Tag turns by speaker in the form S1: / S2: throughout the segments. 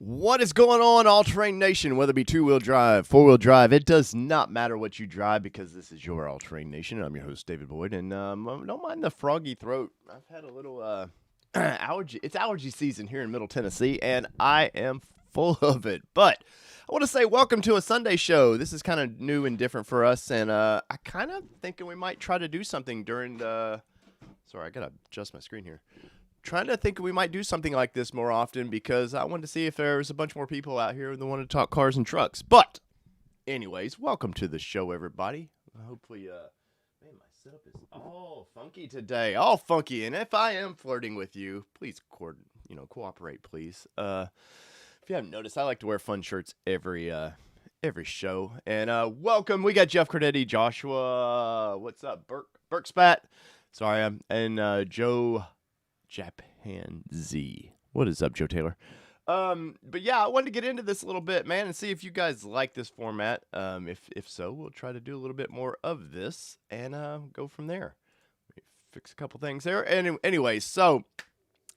S1: What is going on, All Terrain Nation? Whether it be two-wheel drive, four-wheel drive, it does not matter what you drive because this is your All Terrain Nation. I'm your host, David Boyd, and don't mind the froggy throat. I've had a little allergy. It's allergy season here in Middle Tennessee, and I am full of it. But I want to say welcome to a Sunday show. This is kind of new and different for us, and I kind of thinking we might try to do something during the. Sorry, I gotta adjust my screen here. Trying to think we might do something like this more often because I wanted to see if there was a bunch more people out here that wanted to talk cars and trucks. But, anyways, welcome to the show, everybody. Hopefully, man, my setup is all funky today, all funky. And if I am flirting with you, please, cooperate, please. If you haven't noticed, I like to wear fun shirts every show. And welcome, we got Jeff Cordetti, Joshua. What's up, Burke Spat? Sorry, and Joe. Japan Z. What is up, Joe Taylor? But yeah, I wanted to get into this a little bit, man, and see if you guys like this format. If so, we'll try to do a little bit more of this and go from there. Fix a couple things there. And anyways, so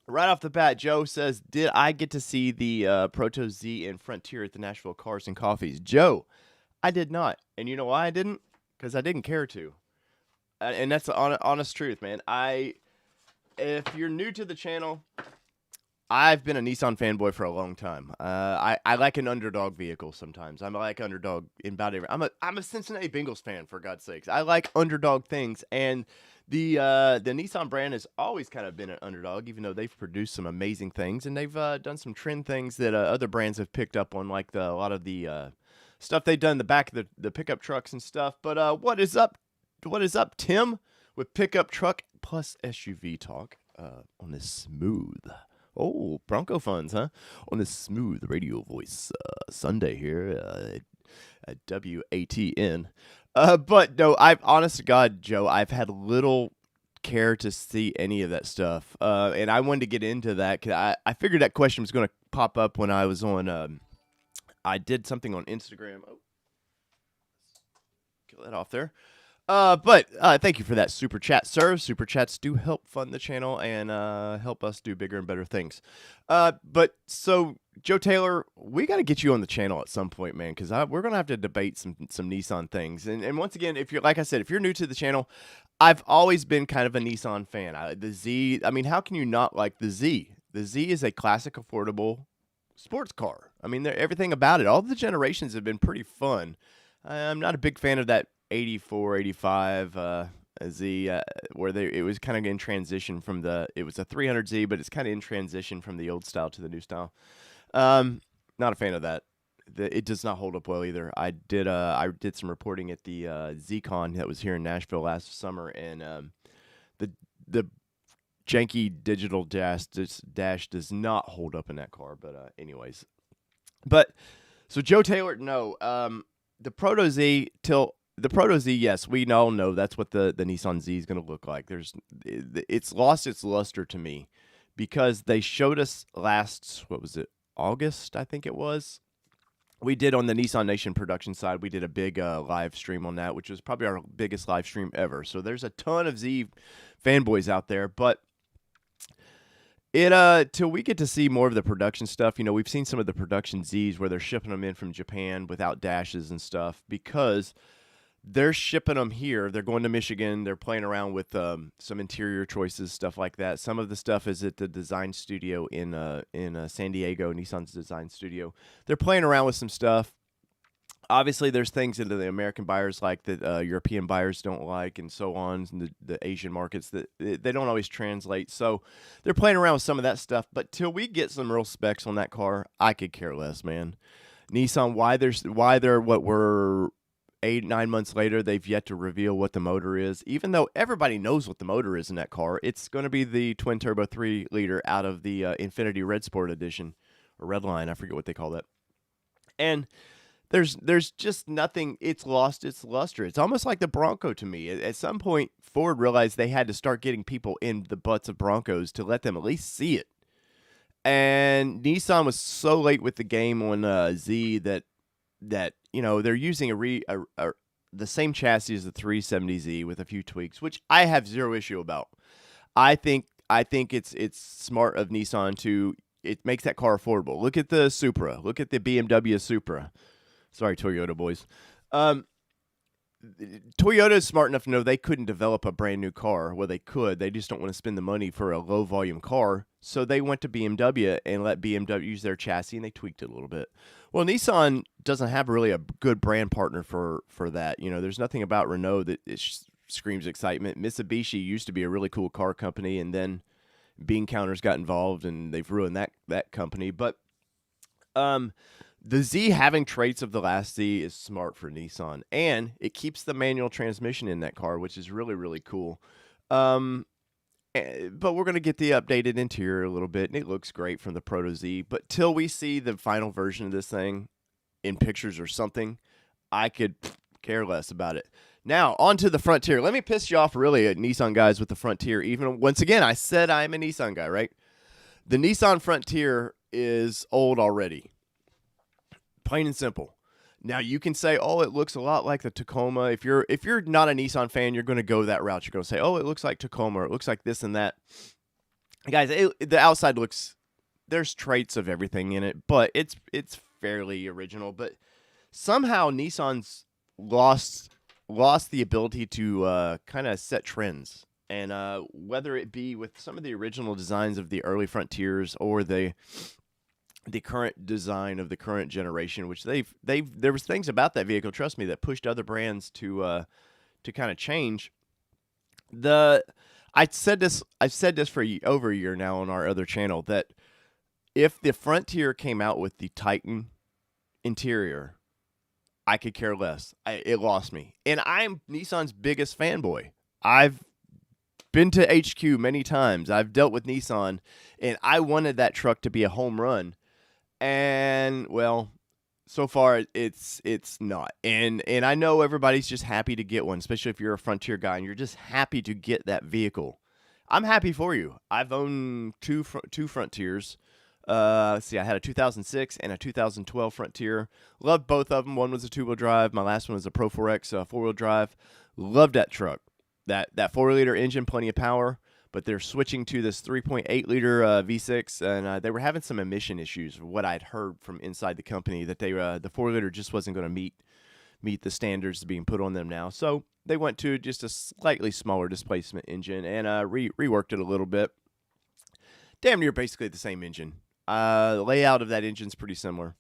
S1: right off the bat, Joe says, "Did I get to see the Proto Z and Frontier at the Nashville Cars and Coffees?" Joe, I did not, and you know why I didn't? Because I didn't care to, and that's the honest truth, man. If you're new to the channel, I've been a Nissan fanboy for a long time. I like an underdog vehicle sometimes. I like underdog in about every. I'm a Cincinnati Bengals fan, for God's sakes. I like underdog things, and the Nissan brand has always kind of been an underdog, even though they've produced some amazing things and they've done some trend things that other brands have picked up on, like a lot of the stuff they've done in the back of the pickup trucks and stuff. But what is up? What is up, Tim? With pickup truck plus SUV talk on this smooth, Bronco funds, huh? On this smooth radio voice Sunday here at WATN. But no, honest to God, Joe, I've had little care to see any of that stuff. And I wanted to get into that because I figured that question was going to pop up when I was on, I did something on Instagram. Oh, get that off there. But thank you for that super chat, sir. Super chats do help fund the channel and help us do bigger and better things. But so Joe Taylor, we got to get you on the channel at some point, man, because we're gonna have to debate some Nissan things. And once again, if you're like I said, if you're new to the channel, I've always been kind of a Nissan fan. The Z, I mean, how can you not like the Z? The Z is a classic, affordable sports car. I mean, everything about it, all the generations have been pretty fun. I'm not a big fan of that 84, 85 Z, where it was kind of in transition from it was a 300Z, but it's kind of in transition from the old style to the new style. Not a fan of that. It does not hold up well either. I did some reporting at the ZCon that was here in Nashville last summer, and the janky digital dash does not hold up in that car. But anyways, so Joe Taylor, no, the Proto Z The Proto Z, yes, we all know that's what the Nissan Z is going to look like. It's lost its luster to me because they showed us August, I think it was. We did on the Nissan Nation production side, we did a big live stream on that, which was probably our biggest live stream ever. So there's a ton of Z fanboys out there, but till we get to see more of the production stuff, we've seen some of the production Zs where they're shipping them in from Japan without dashes and stuff because they're shipping them here. They're going to Michigan. They're playing around with some interior choices, stuff like that. Some of the stuff is at the design studio in San Diego, Nissan's design studio. They're playing around with some stuff. Obviously, there's things that the American buyers like that European buyers don't like, and so on, and the Asian markets that they don't always translate. So they're playing around with some of that stuff. But till we get some real specs on that car, I could care less, man. Nissan, why they're what we're 8-9 months later, they've yet to reveal what the motor is, even though everybody knows what the motor is in that car. It's going to be the twin turbo 3-liter out of the Infiniti Red Sport Edition, or Red Line, I forget what they call that. And there's just nothing. It's lost its luster. It's almost like the Bronco to me. At some point, Ford realized they had to start getting people in the butts of Broncos to let them at least see it. And Nissan was so late with the game on Z that they're using the same chassis as the 370Z with a few tweaks, which I have zero issue about. I think it's smart of Nissan to it makes that car affordable. Look at the Supra. Look at the BMW Supra. Sorry, Toyota boys. Um, Toyota is smart enough to know they couldn't develop a brand new car. Well, they could. They just don't want to spend the money for a low volume car. So they went to BMW and let BMW use their chassis, and they tweaked it a little bit. Well, Nissan doesn't have really a good brand partner for that. You know, there's nothing about Renault that screams excitement. Mitsubishi used to be a really cool car company, and then Bean Counters got involved, and they've ruined that company. But the Z having traits of the last Z is smart for Nissan, and it keeps the manual transmission in that car, which is really, really cool. But we're going to get the updated interior a little bit, and it looks great from the Proto Z. But till we see the final version of this thing in pictures or something, I could care less about it. Now, on to the Frontier. Let me piss you off really at Nissan guys with the Frontier. Even once again, I said I'm a Nissan guy, right? The Nissan Frontier is old already. Plain and simple. Now you can say, "Oh, it looks a lot like the Tacoma." If you're not a Nissan fan, you're going to go that route. You're going to say, "Oh, it looks like Tacoma. Or it looks like this and that." Guys, the outside looks. There's traits of everything in it, but it's fairly original. But somehow Nissan's lost the ability to kind of set trends, and whether it be with some of the original designs of the early Frontiers or the current design of the current generation, which there was things about that vehicle, trust me, that pushed other brands to kind of change. I've said this for over a year now on our other channel, that if the Frontier came out with the Titan interior, I could care less. It lost me. And I'm Nissan's biggest fanboy. I've been to HQ many times. I've dealt with Nissan, and I wanted that truck to be a home run. And well, so far it's not. And I know everybody's just happy to get one, especially if you're a Frontier guy and you're just happy to get that vehicle. I'm happy for you. I've owned two Frontiers. Let's see, I had a 2006 and a 2012 Frontier. Loved both of them. One was a two-wheel drive. My last one was a Pro 4X four-wheel drive. Loved that truck. That 4-liter engine, plenty of power. But they're switching to this 3.8-liter V6, and they were having some emission issues. What I'd heard from inside the company, that the 4-liter just wasn't going to meet the standards being put on them now. So they went to just a slightly smaller displacement engine and reworked it a little bit. Damn near basically the same engine. The layout of that engine's pretty similar.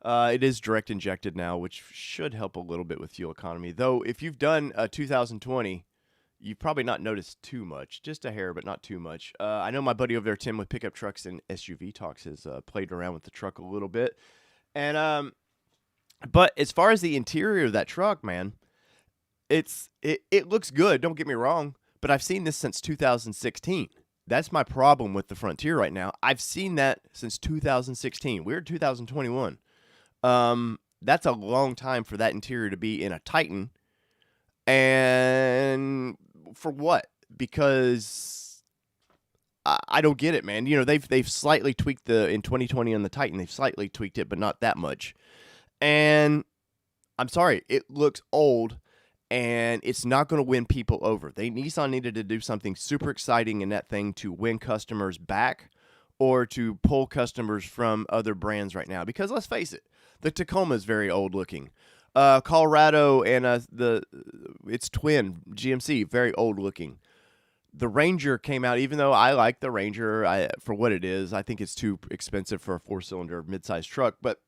S1: It is direct injected now, which should help a little bit with fuel economy. Though, if you've done a 2020, you've probably not noticed too much. Just a hair, but not too much. I know my buddy over there, Tim, with Pickup Trucks and SUV Talks, has played around with the truck a little bit. And but as far as the interior of that truck, man, it looks good. Don't get me wrong, but I've seen this since 2016. That's my problem with the Frontier right now. I've seen that since 2016. We're in 2021. That's a long time for that interior to be in a Titan. And for what? Because I don't get it, man. You know, they've slightly tweaked in 2020 on the Titan. They've slightly tweaked it, but not that much. And I'm sorry, it looks old, and it's not going to win people over. Nissan needed to do something super exciting in that thing to win customers back, or to pull customers from other brands right now. Because let's face it, the Tacoma is very old looking. Colorado and its twin GMC, very old looking. The Ranger came out, even though I like the Ranger for what it is. I think it's too expensive for a 4-cylinder midsize truck, but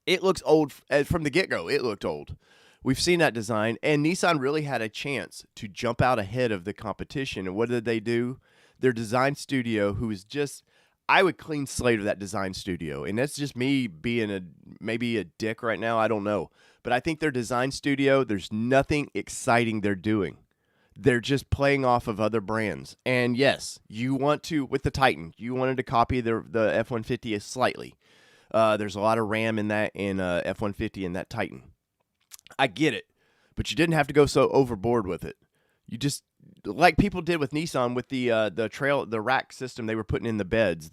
S1: it looks old from the get-go. It looked old. We've seen that design, and Nissan really had a chance to jump out ahead of the competition. And what did they do? Their design studio, who is just, I would clean slate of that design studio. And that's just me being maybe a dick right now. I don't know. But I think their design studio, there's nothing exciting they're doing. They're just playing off of other brands. And yes, you want to, with the Titan, you wanted to copy the F-150 slightly. There's a lot of RAM in that, in F-150 and that Titan. I get it. But you didn't have to go so overboard with it. You just, like people did with Nissan with the rack system they were putting in the beds,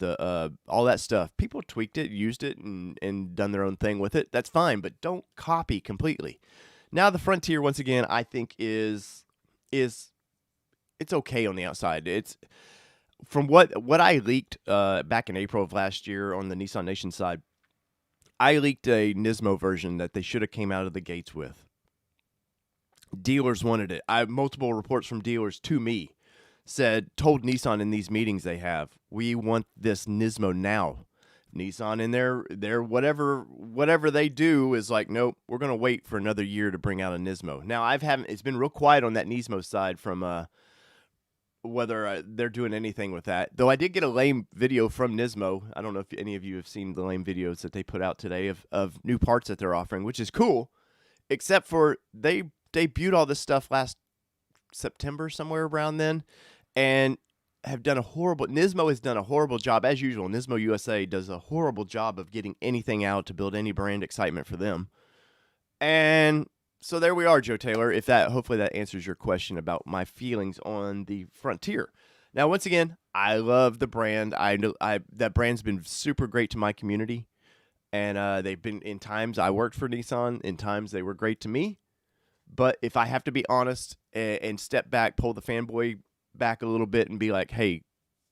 S1: all that stuff. People tweaked it, used it, and done their own thing with it. That's fine, but don't copy completely. Now the Frontier, once again, I think is it's okay on the outside. from what I leaked back in April of last year on the Nissan Nation side, I leaked a Nismo version that they should have came out of the gates with. Dealers wanted it. I have multiple reports from dealers to me told Nissan in these meetings they have, we want this Nismo now. Nissan in their whatever they do is like, nope, we're gonna wait for another year to bring out a Nismo. Now it's been real quiet on that Nismo side from whether they're doing anything with that. Though I did get a lame video from Nismo. I don't know if any of you have seen the lame videos that they put out today of new parts that they're offering, which is cool, except for they debuted all this stuff last September, somewhere around then, and Nismo has done a horrible job, as usual. Nismo USA does a horrible job of getting anything out to build any brand excitement for them. And so there we are, Joe Taylor. Hopefully that answers your question about my feelings on the Frontier. Now, once again, I love the brand. That brand's been super great to my community, and they've been, in times I worked for Nissan, in times they were great to me. But if I have to be honest and step back, pull the fanboy back a little bit and be like, hey,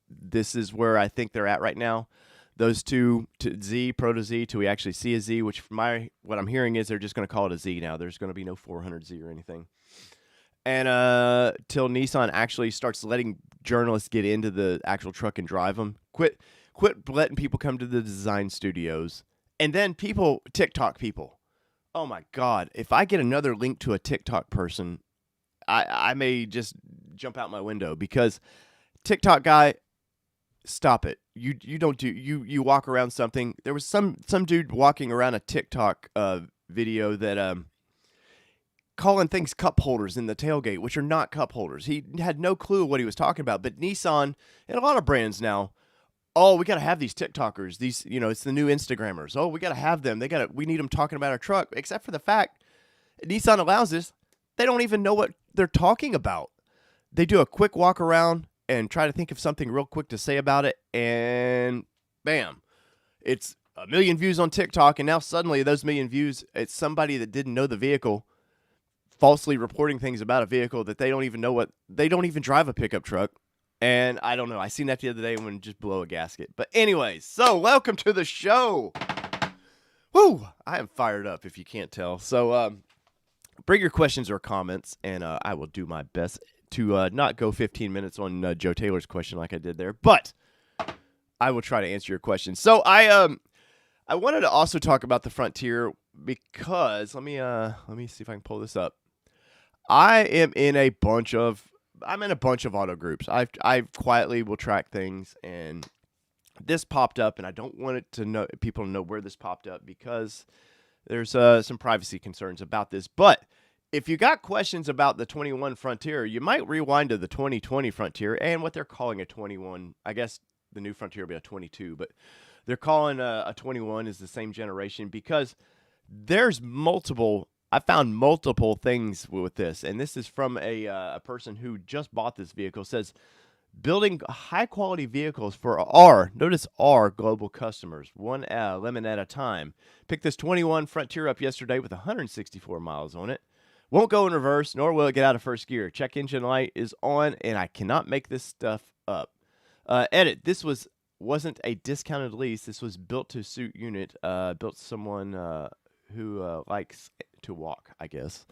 S1: this is where I think they're at right now. Those two, to Z, Pro to Z, till we actually see a Z, which what I'm hearing is they're just going to call it a Z now. There's going to be no 400Z or anything. And till Nissan actually starts letting journalists get into the actual truck and drive them. Quit letting people come to the design studios. And then TikTok people. Oh my God, if I get another link to a TikTok person, I may just jump out my window, because TikTok guy, stop it. You walk around something. There was some dude walking around a TikTok video that calling things cup holders in the tailgate, which are not cup holders. He had no clue what he was talking about. But Nissan and a lot of brands now, oh, we got to have these TikTokers. These, it's the new Instagrammers. Oh, we got to have them. We need them talking about our truck. Except for the fact Nissan allows this. They don't even know what they're talking about. They do a quick walk around and try to think of something real quick to say about it, and bam, it's 1 million views on TikTok, and now suddenly those 1 million views, it's somebody that didn't know the vehicle falsely reporting things about a vehicle that they don't even know they don't even drive a pickup truck. And I don't know. I seen that the other day when just blow a gasket. But anyways, so welcome to the show. Woo! I am fired up, if you can't tell. So bring your questions or comments, and I will do my best to not go 15 minutes on Joe Taylor's question like I did there. But I will try to answer your question. So I wanted to also talk about the Frontier, because let me see if I can pull this up. I'm in a bunch of auto groups. I quietly will track things, and this popped up, and I don't want people to know where this popped up, because there's some privacy concerns about this. But if you got questions about the 21 Frontier, you might rewind to the 2020 Frontier and what they're calling a 21. I guess the new Frontier will be a 22, but they're calling a 21 is the same generation, because there's I found multiple things with this, and this is from a person who just bought this vehicle. It says, building high-quality vehicles for our global customers, one lemon at a time. Picked this 21 Frontier up yesterday with 164 miles on it. Won't go in reverse, nor will it get out of first gear. Check engine light is on, and I cannot make this stuff up. Edit, this wasn't a discounted lease. This was built to suit unit, built someone who likes to walk, I guess.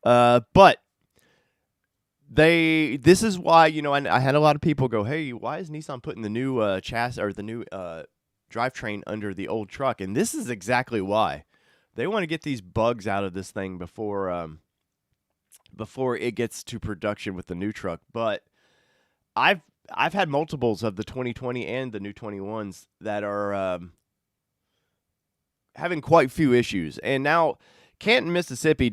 S1: But this is why, I had a lot of people go, hey, why is Nissan putting the new chassis or the new drivetrain under the old truck? And this is exactly why. They want to get these bugs out of this thing before it gets to production with the new truck. But I've had multiples of the 2020 and the new 21s that are having quite few issues. And now Canton, Mississippi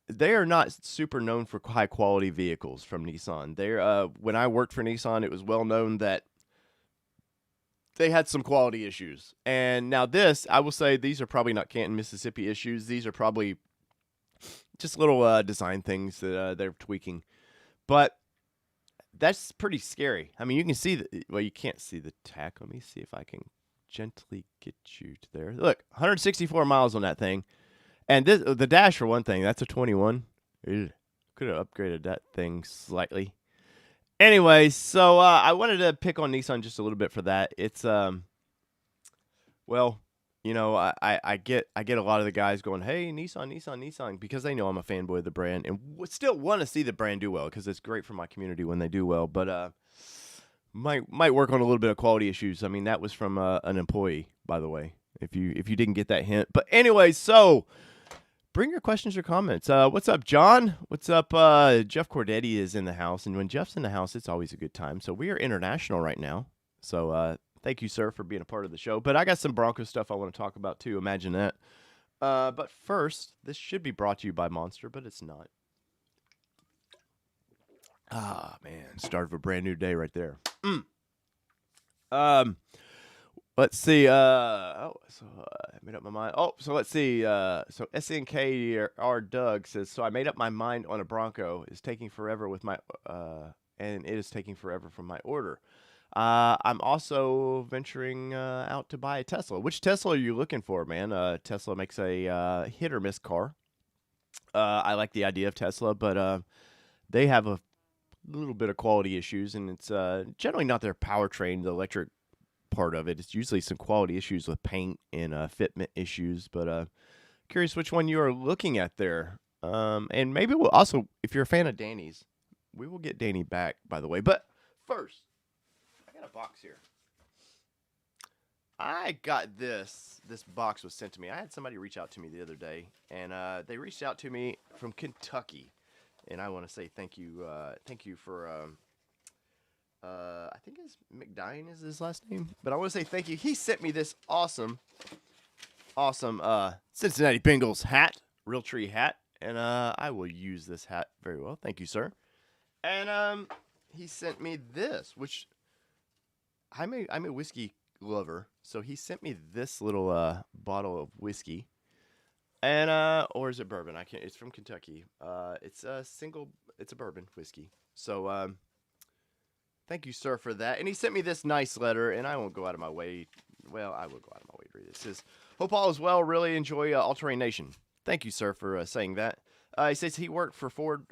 S1: they are not super known for high quality vehicles from Nissan. When I worked for Nissan, it was well known that they had some quality issues. And now I will say, these are probably not Canton, Mississippi issues. These are probably just little design things that they're tweaking. But that's pretty scary. I mean, you can see you can't see the tack. Let me see if I can gently get you to there. Look, 164 miles on that thing. And the dash, for one thing, that's a 21. Could have upgraded that thing slightly. Anyway, so I wanted to pick on Nissan just a little bit for that. It's well, I get a lot of the guys going, "Hey, Nissan, Nissan, Nissan," because they know I'm a fanboy of the brand and still want to see the brand do well because it's great for my community when they do well. But might work on a little bit of quality issues. I mean, that was from an employee, by the way. If you didn't get that hint, but anyway, so bring your questions or comments. What's up, John? What's up? Jeff Cordetti is in the house, and when Jeff's in the house, it's always a good time. So we are international right now. So thank you, sir, for being a part of the show. But I got some Bronco stuff I want to talk about too. Imagine that. But first, this should be brought to you by Monster, but it's not. Ah, man, start of a brand new day right there. Let's see. I made up my mind. Oh, so let's see. So SNKR Doug says, so I made up my mind on a Bronco. It's taking forever with my, and it is taking forever from my order. I'm also venturing out to buy a Tesla. Which Tesla are you looking for, man? Tesla makes a hit or miss car. I like the idea of Tesla, but they have a little bit of quality issues, and it's generally not their powertrain, the electric part of it. It's usually some quality issues with paint and fitment issues, but curious which one you are looking at there. And maybe we'll also, if you're a fan of Danny's, we will get Danny back, by the way. But first, I got a box here. I got this. This box was sent to me. I had somebody reach out to me the other day, and they reached out to me from Kentucky. And I want to say thank you for, I think it's McDine is his last name. But I want to say thank you. He sent me this awesome Cincinnati Bengals hat, Realtree hat. And I will use this hat very well. Thank you, sir. And he sent me this, which I'm a whiskey lover. So he sent me this little bottle of whiskey. And or is it bourbon? I can't. It's from Kentucky. It's a bourbon whiskey. So thank you, sir, for that. And he sent me this nice letter, and I won't go out of my way. Well, I will go out of my way to read it. It says, "Hope all is well. Really enjoy All Terrain Nation." Thank you, sir, for saying that. He says he worked for Ford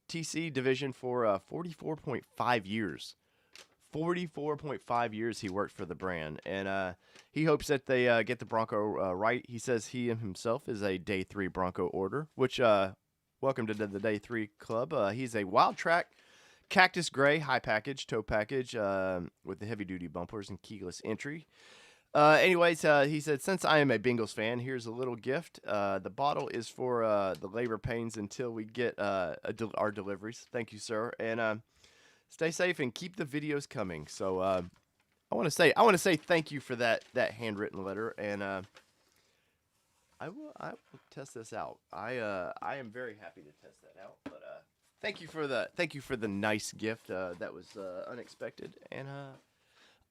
S1: TC division for 44.5 years. 44.5 years he worked for the brand, and he hopes that they get the Bronco right. He says he himself is a Day 3 Bronco order, which welcome to the Day 3 club. He's a Wild Track Cactus Gray high package, tow package with the heavy-duty bumpers and keyless entry. Anyways, he said, since I am a Bengals fan, here's a little gift. The bottle is for the labor pains until we get our deliveries. Thank you, sir, and stay safe and keep the videos coming. So I want to say thank you for that handwritten letter, and I will test this out. I am very happy to test that out. But thank you for the nice gift. That was unexpected, and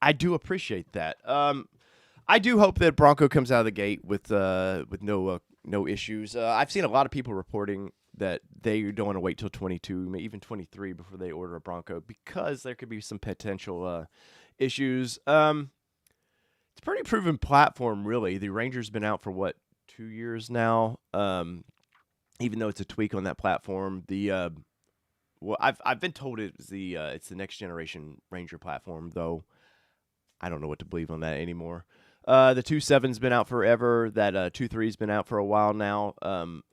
S1: I do appreciate that. I do hope that Bronco comes out of the gate with no issues. I've seen a lot of people reporting that they don't want to wait till 22, even 23 before they order a Bronco because there could be some potential issues. It's a pretty proven platform, really. The Ranger's been out for 2 years now. Even though it's a tweak on that platform, I've been told it's the next generation Ranger platform, though I don't know what to believe on that anymore. The 2.7's been out forever. That 2.3's been out for a while now.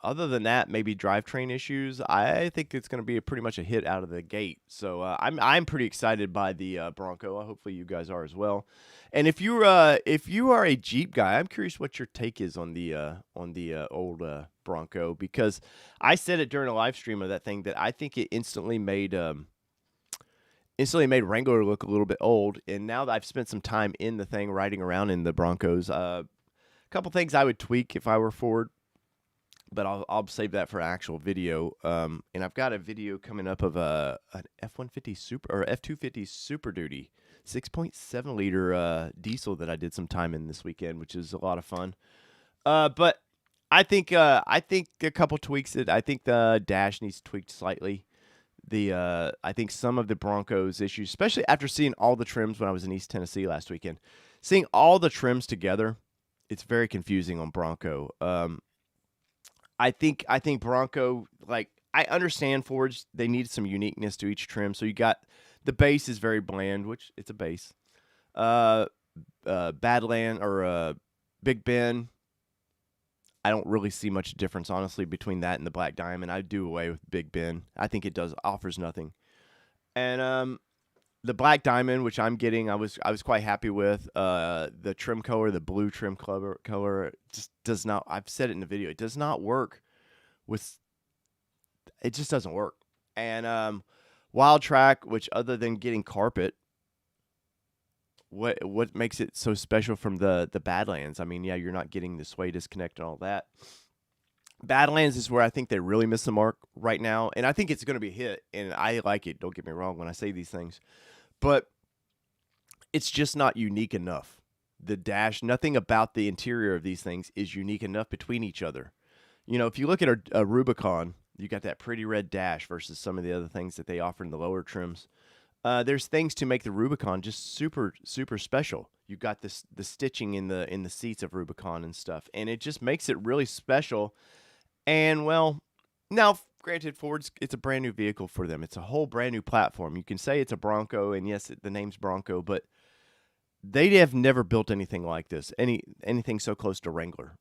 S1: Other than that, maybe drivetrain issues. I think it's going to be pretty much a hit out of the gate. So I'm pretty excited by the Bronco. Hopefully you guys are as well. And if you are a Jeep guy, I'm curious what your take is on the old Bronco, because I said it during a live stream of that thing that I think it instantly made Wrangler look a little bit old, and now that I've spent some time in the thing, riding around in the Broncos, a couple things I would tweak if I were Ford, but I'll save that for an actual video. And I've got a video coming up of an F-150 Super or F-250 Super Duty 6.7 liter diesel that I did some time in this weekend, which is a lot of fun. But I think a couple tweaks. I think the dash needs tweaked slightly. I think some of the Broncos issues, especially after seeing all the trims when I was in East Tennessee last weekend, seeing all the trims together, it's very confusing on Bronco. I think Bronco, like, I understand Fords, they need some uniqueness to each trim. So you got the base is very bland, which it's a base. Uh, Badland or Big Ben. I don't really see much difference, honestly, between that and the Black Diamond. I do away with Big Ben. I think it offers nothing. And the Black Diamond, which I'm getting, I was quite happy with. The trim color, the blue trim color, just does not. I've said it in the video. It does not work with. It just doesn't work. And Wild Track, which other than getting carpet, what makes it so special from the Badlands? I mean, yeah, you're not getting the sway disconnect and all that. Badlands is where I think they really miss the mark right now, and I think it's going to be a hit, and I like it. Don't get me wrong when I say these things, but it's just not unique enough. The dash, nothing about the interior of these things is unique enough between each other. You know, if you look at a Rubicon, you got that pretty red dash versus some of the other things that they offer in the lower trims. There's things to make the Rubicon just super, super special. You've got the stitching in the seats of Rubicon and stuff, and it just makes it really special. And, well, now, granted, Ford's, it's a brand new vehicle for them. It's a whole brand new platform. You can say it's a Bronco, and yes, the name's Bronco, but they have never built anything like this, anything so close to Wrangler.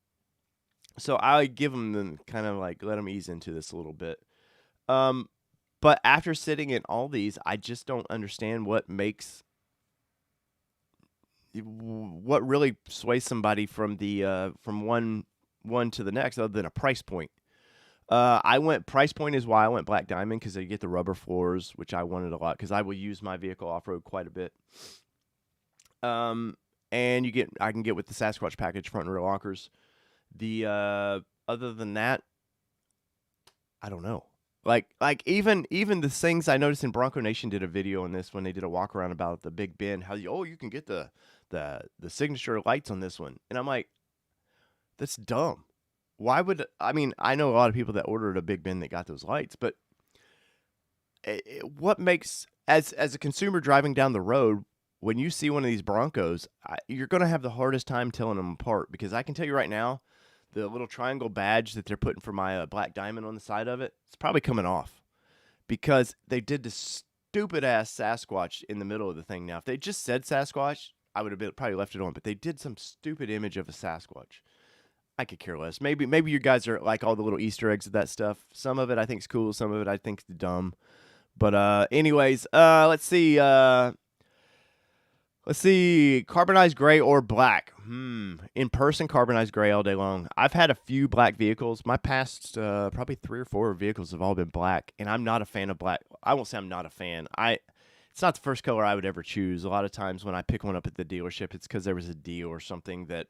S1: So I give them the kind of like, let them ease into this a little bit. But after sitting in all these, I just don't understand what really sways somebody from from one to the next, other than a price point. Price point is why I went Black Diamond, because you get the rubber floors, which I wanted a lot because I will use my vehicle off road quite a bit. And I can get with the Sasquatch package, front and rear lockers. Other than that, I don't know. Like even the things I noticed in Bronco Nation did a video on this when they did a walk around about the Big Ben, how you can get the signature lights on this one, and I'm like, that's dumb. Why would I mean? I know a lot of people that ordered a Big Ben that got those lights, but what makes as a consumer driving down the road, when you see one of these Broncos, you're gonna have the hardest time telling them apart, because I can tell you right now, the little triangle badge that they're putting for my Black Diamond on the side of it, it's probably coming off, because they did this stupid-ass Sasquatch in the middle of the thing. Now, if they just said Sasquatch, I would have probably left it on, but they did some stupid image of a Sasquatch. I could care less. Maybe you guys are like all the little Easter eggs of that stuff. Some of it I think is cool. Some of it I think is dumb. But anyways, let's see. Let's see, carbonized gray or black. In person, carbonized gray all day long. I've had a few black vehicles. My past probably 3 or 4 vehicles have all been black, and I'm not a fan of black. I won't say I'm not a fan. It's not the first color I would ever choose. A lot of times when I pick one up at the dealership, it's because there was a deal or something that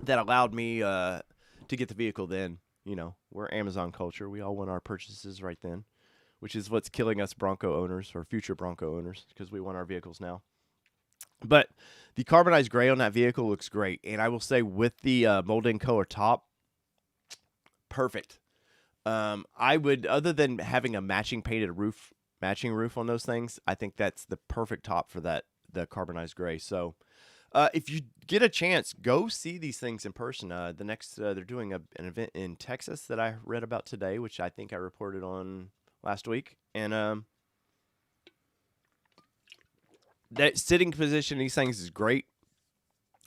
S1: allowed me to get the vehicle then. You know, we're Amazon culture. We all want our purchases right then, which is what's killing us Bronco owners or future Bronco owners, because we want our vehicles now. But the carbonized gray on that vehicle looks great. And I will say, with the molded color top, perfect. I would, other than having a matching roof on those things, I think that's the perfect top for the carbonized gray. So if you get a chance, go see these things in person. They're doing an event in Texas that I read about today, which I think I reported on last week. And that sitting position, these things is great.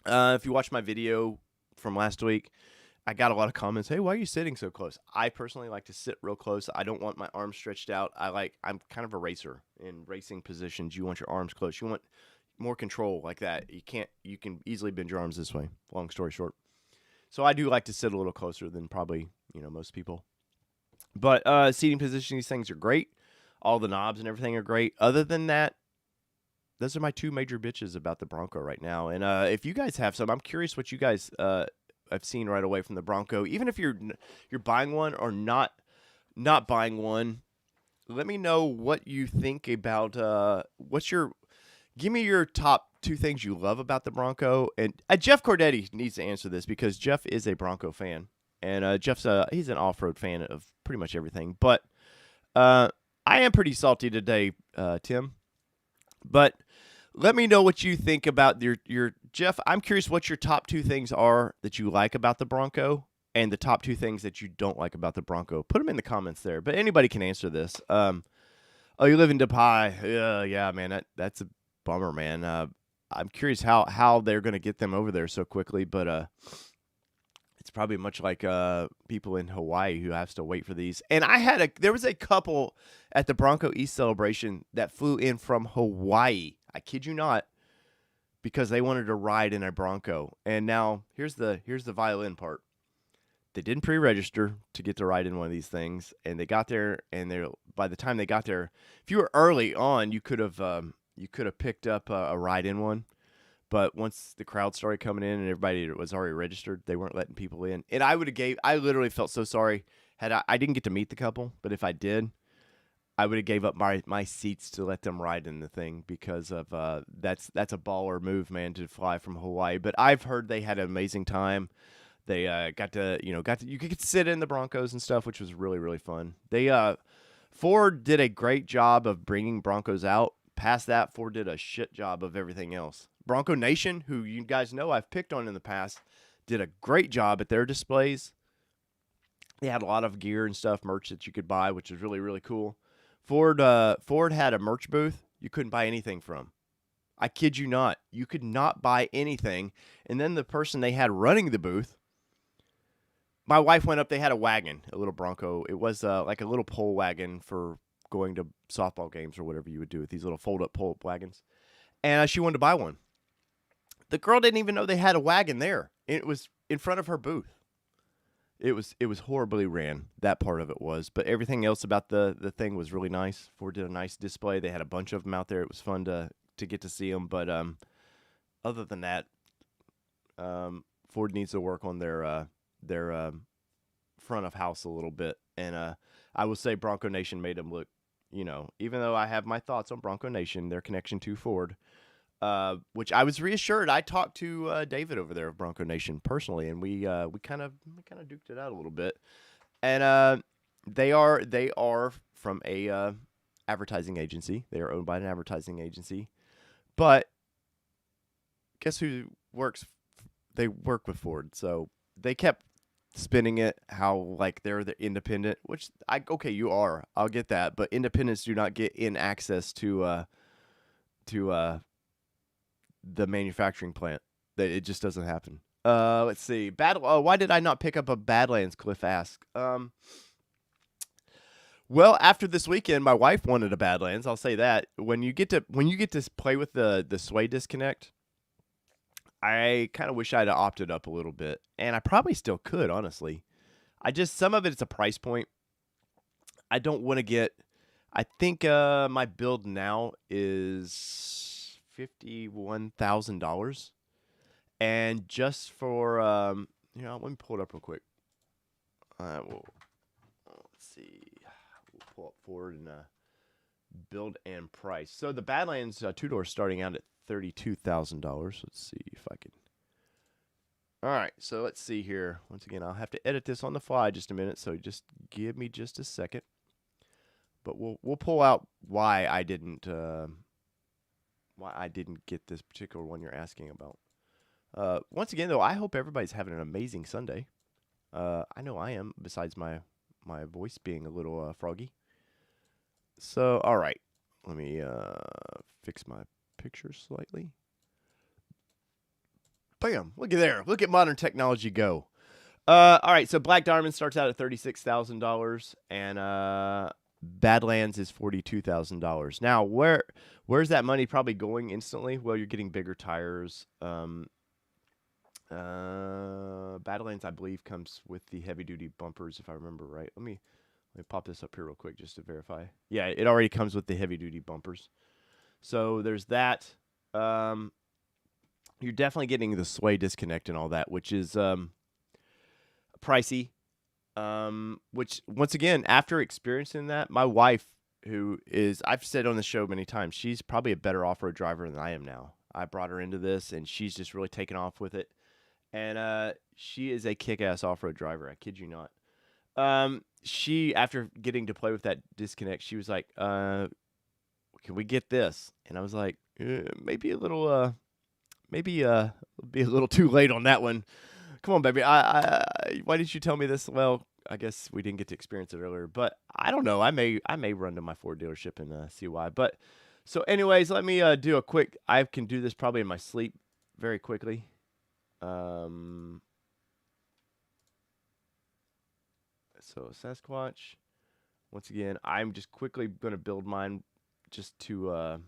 S1: If you watch my video from last week, I got a lot of comments. Hey, why are you sitting so close? I personally like to sit real close. I don't want my arms stretched out. I'm kind of a racer. In racing positions, you want your arms close. You want more control like that. You can easily bend your arms this way. Long story short. So I do like to sit a little closer than probably, most people. But seating position, these things are great. All the knobs and everything are great. Other than that, those are my 2 major bitches about the Bronco right now. And if you guys have some, I'm curious what you guys have seen right away from the Bronco. Even if you're buying one or not buying one, let me know what you think about give me your top 2 things you love about the Bronco. And Jeff Cordetti needs to answer this, because Jeff is a Bronco fan, and Jeff's he's an off-road fan of pretty much everything. But I am pretty salty today, Tim. But let me know what you think about your Jeff. I'm curious what your top 2 things are that you like about the Bronco, and the top 2 things that you don't like about the Bronco. Put them in the comments there. But anybody can answer this. Oh, you live in Dubai? Yeah, man. That's a bummer, man. I'm curious how they're going to get them over there so quickly, but it's probably much like people in Hawaii who has to wait for these. And there was a couple at the Bronco East celebration that flew in from Hawaii. I kid you not, because they wanted to ride in a Bronco. And now here's the violin part. They didn't pre-register to get to ride in one of these things, and they got there. And by the time they got there, if you were early on, you could have picked up a ride in one. But once the crowd started coming in and everybody was already registered, they weren't letting people in. And I literally felt so sorry. I didn't get to meet the couple, but if I did, I would have gave up my seats to let them ride in the thing because of that's a baller move, man, to fly from Hawaii. But I've heard they had an amazing time. They you could sit in the Broncos and stuff, which was really, really fun. Ford did a great job of bringing Broncos out. Past that, Ford did a shit job of everything else. Bronco Nation, who you guys know I've picked on in the past, did a great job at their displays. They had a lot of gear and stuff, merch that you could buy, which is really, really cool. Ford had a merch booth you couldn't buy anything from. I kid you not. You could not buy anything. And then the person they had running the booth, my wife went up. They had a wagon, a little Bronco. It was like a little pole wagon for going to softball games or whatever you would do with these little fold-up pull-up wagons. And she wanted to buy one. The girl didn't even know they had a wagon there. It was in front of her booth. It was horribly ran. That part of it was, but everything else about the thing was really nice. Ford did a nice display. They had a bunch of them out there. It was fun to get to see them. But other than that, Ford needs to work on their front of house a little bit. And I will say Bronco Nation made them look, even though I have my thoughts on Bronco Nation, their connection to Ford, which I was reassured. I talked to David over there of Bronco Nation personally, and we kind of duked it out a little bit. And they are from a advertising agency. They are owned by an advertising agency. But guess who works? They work with Ford, so they kept spinning it how like they're the independent, which you are. I'll get that, but independents do not get in access to the manufacturing plant. It just doesn't happen. Let's see. Why did I not pick up a Badlands? Cliff asked. Well, after this weekend, my wife wanted a Badlands. I'll say that. When you get to play with the sway disconnect, I kind of wish I'd opted up a little bit, and I probably still could, honestly. Some of it's a price point. I don't want to get. I think my build now is $51,000, and just for let me pull it up real quick. Let's see. We'll pull up Ford and build and price. So the Badlands 2-door starting out at $32,000. Let's see if I can. All right, so let's see here. Once again, I'll have to edit this on the fly just a minute, so just give me just a second. But we'll pull out why I didn't get this particular one you're asking about. Once again, though, I hope everybody's having an amazing Sunday. I know I am. Besides my voice being a little froggy. So, all right, let me fix my picture slightly. Bam! Look at there. Look at modern technology go. All right, so Black Diamond starts out at $36,000, and Badlands is $42,000. Now, where's that money probably going instantly? Well, you're getting bigger tires. Badlands, I believe, comes with the heavy-duty bumpers, if I remember right. Let me pop this up here real quick just to verify. Yeah, it already comes with the heavy-duty bumpers. So there's that. You're definitely getting the sway disconnect and all that, which is pricey. Which, once again, after experiencing that, my wife, who is, I've said on the show many times, she's probably a better off-road driver than I am now. I brought her into this, and she's just really taken off with it. And she is a kick-ass off-road driver. I kid you not. She, after getting to play with that disconnect, she was like, can we get this? And I was like, maybe be a little too late on that one. Come on, baby. Why didn't you tell me this? Well, I guess we didn't get to experience it earlier, but I don't know. I may run to my Ford dealership and see why. But so, anyways, let me do a quick. I can do this probably in my sleep, very quickly. Um, so Sasquatch. Once again, I'm just quickly going to build mine, just to. Oh,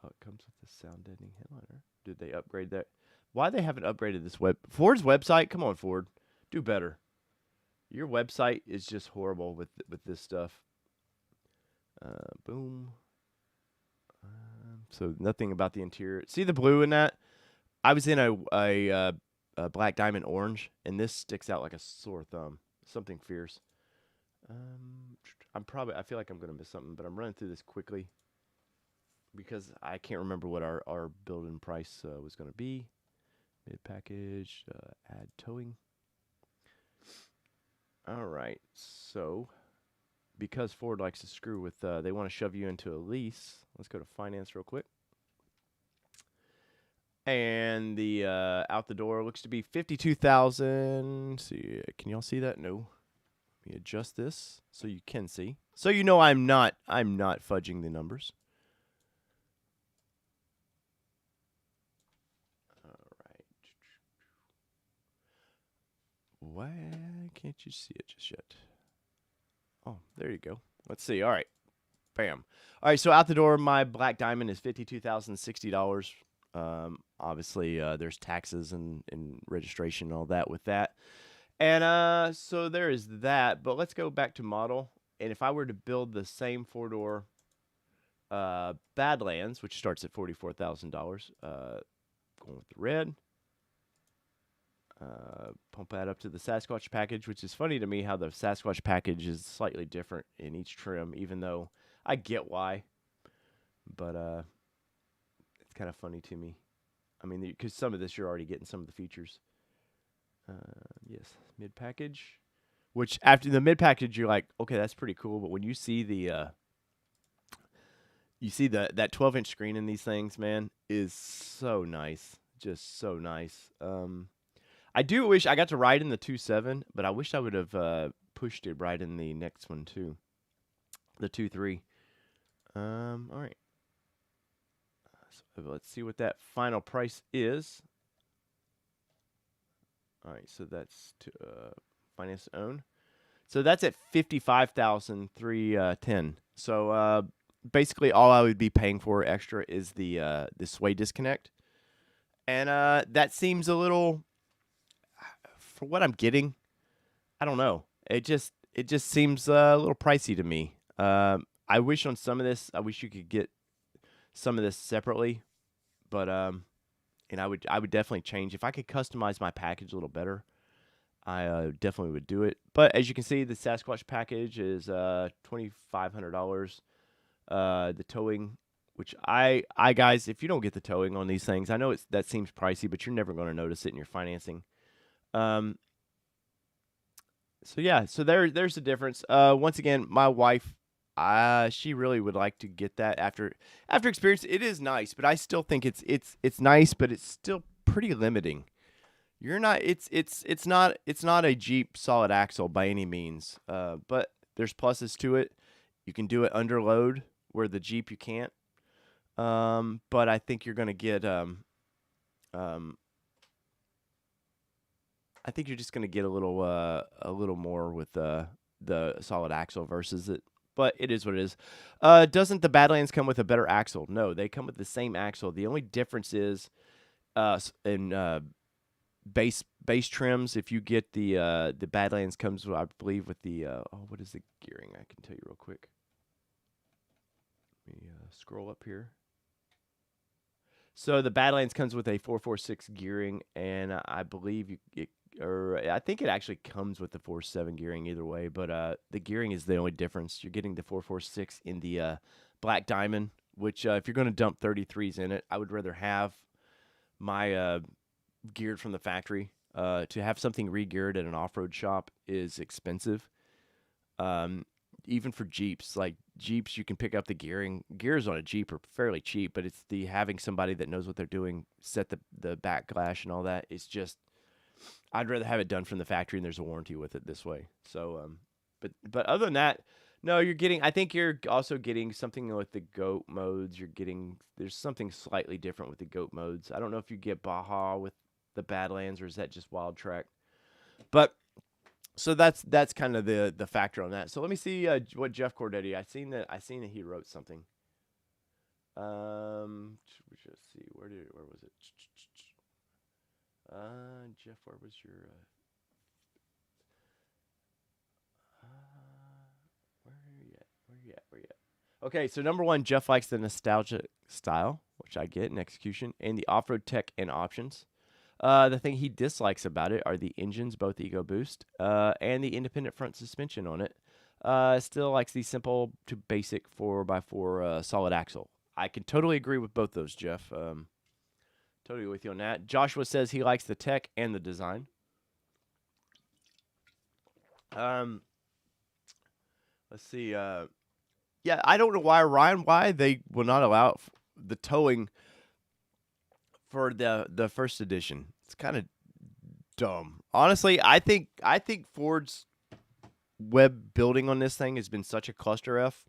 S1: it comes with the sound deadening headliner. Did they upgrade that? Why they haven't upgraded this Ford's website? Come on, Ford, do better. Your website is just horrible with this stuff. Boom. So nothing about the interior. See the blue in that? I was in a black diamond orange, and this sticks out like a sore thumb. Something fierce. I feel like I'm gonna miss something, but I'm running through this quickly because I can't remember what our build-in price was gonna be. Mid package, add towing. All right, so because Ford likes to screw with, they want to shove you into a lease. Let's go to finance real quick. And the out the door looks to be 52,000. See, can y'all see that? No. Let me adjust this so you can see. So you know I'm not fudging the numbers. All right. Why can't you see it just yet? Oh, there you go. Let's see. All right. Bam. All right, so out the door, my black diamond is $52,060. Obviously, there's taxes and registration and all that with that. And so there is that. But let's go back to model. And if I were to build the same four-door Badlands, which starts at $44,000, going with the red. Pump that up to the Sasquatch package, which is funny to me how the Sasquatch package is slightly different in each trim, even though I get why. But it's kind of funny to me. I mean, because some of this you're already getting some of the features. Yes, mid package. Which after the mid package, you're like, okay, that's pretty cool. But when you see that 12-inch screen in these things, man, is so nice, just so nice. I do wish I got to ride in the 2.7, but I wish I would have pushed it right in the next one too, the 2.3. All right. So let's see what that final price is. All right, so that's to finance own. So that's at $55,310. So basically, all I would be paying for extra is the sway disconnect, and that seems a little, for what I'm getting, I don't know. It just seems a little pricey to me. I wish on some of this, I wish you could get some of this separately, but and I would definitely change if I could customize my package a little better. I definitely would do it. But as you can see, the Sasquatch package is $2,500. The towing, which I guys, if you don't get the towing on these things, I know that seems pricey, but you're never going to notice it in your financing. So yeah, so there's the difference. Once again, my wife, she really would like to get that after experience. It is nice, but I still think it's nice, but it's still pretty limiting. You're not. It's not a Jeep solid axle by any means. But there's pluses to it. You can do it under load where the Jeep you can't. But I think you're gonna get I think you're just gonna get a little more with the solid axle versus it. But it is what it is. Doesn't the Badlands come with a better axle? No, they come with the same axle. The only difference is in base trims. If you get the Badlands comes, I believe, with the what is the gearing? I can tell you real quick. Let me scroll up here. So the Badlands comes with a 446 gearing, and I believe I think it actually comes with the 4.7 gearing either way, but the gearing is the only difference. You're getting the 446 in the Black Diamond, which if you're going to dump 33s in it, I would rather have my geared from the factory. To have something re-geared at an off-road shop is expensive. even for Jeeps, like Jeeps, you can pick up the gears on a Jeep are fairly cheap, but it's the having somebody that knows what they're doing, set the backlash and all that. It's just, I'd rather have it done from the factory and there's a warranty with it this way. So, but other than that, no, I think you're also getting something with the GOAT modes. There's something slightly different with the GOAT modes. I don't know if you get Baja with the Badlands or is that just Wild Track? But so that's kind of the factor on that. So let me see what Jeff Cordetti. I seen that he wrote something. Let's just see where was it? Jeff, where was your? Where are you at? Okay, so number one, Jeff likes the nostalgic style, which I get, and execution, and the off-road tech and options. The thing he dislikes about it are the engines, both EcoBoost, and the independent front suspension on it. Still likes the simple to basic 4x4 solid axle. I can totally agree with both those, Jeff. Totally with you on that. Joshua says he likes the tech and the design. Let's see. Yeah, I don't know why they will not allow the towing for the first edition. It's kind of dumb. Honestly, I think Ford's web building on this thing has been such a cluster F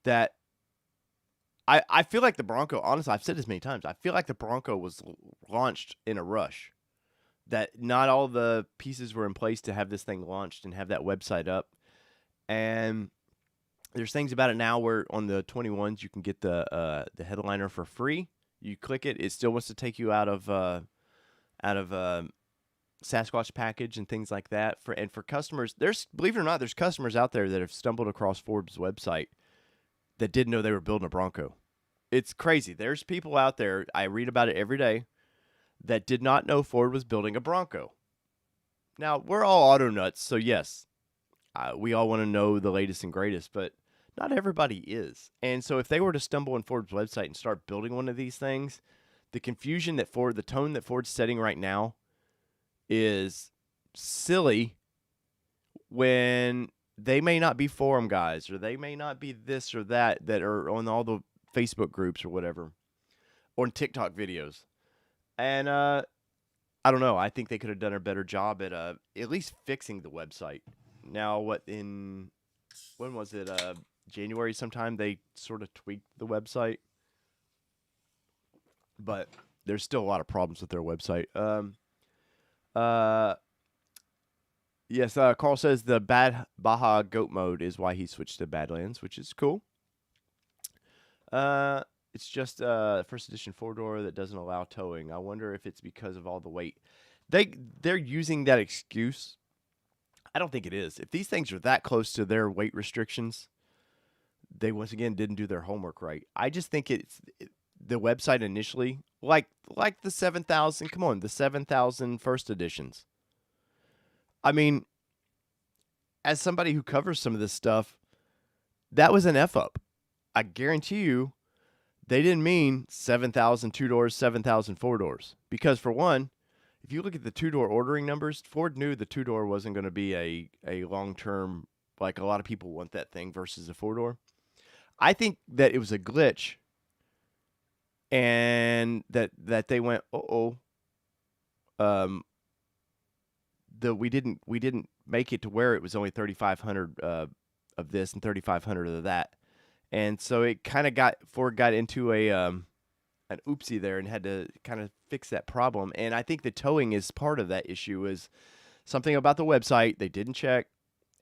S1: that I feel like the Bronco, honestly, I've said this many times, I feel like the Bronco was launched in a rush. That not all the pieces were in place to have this thing launched and have that website up. And there's things about it now where on the 21s you can get the headliner for free. You click it, it still wants to take you out of Sasquatch package and things like that. For customers, believe it or not, there's customers out there that have stumbled across Ford's website that didn't know they were building a Bronco. It's crazy. There's people out there, I read about it every day, that did not know Ford was building a Bronco. Now, we're all auto nuts, so yes, we all want to know the latest and greatest, but not everybody is. And so if they were to stumble on Ford's website and start building one of these things, the confusion the tone that Ford's setting right now is silly when they may not be forum guys or they may not be this or that are on all the Facebook groups or whatever, or in TikTok videos. And I don't know. I think they could have done a better job at least fixing the website. Now, when was it? January sometime they sort of tweaked the website, but there's still a lot of problems with their website. Yes, Carl says the Baja Goat mode is why he switched to Badlands, which is cool. It's just first edition 4-door that doesn't allow towing. I wonder if it's because of all the weight. They're using that excuse. I don't think it is. If these things are that close to their weight restrictions, they once again didn't do their homework right. I just think the website initially, like the 7000. Come on, the 7000 first editions. I mean, as somebody who covers some of this stuff, that was an F up. I guarantee you, they didn't mean 7,000 2-doors, 7,000 4-doors. Because for one, if you look at the 2-door ordering numbers, Ford knew the 2-door wasn't going to be a long-term, like a lot of people want that thing versus a 4-door. I think that it was a glitch and that they went, we didn't make it to where it was only 3,500 of this and 3,500 of that. And so it kind of Ford got into an oopsie there and had to kind of fix that problem. And I think the towing is part of that issue. Is something about the website they didn't check,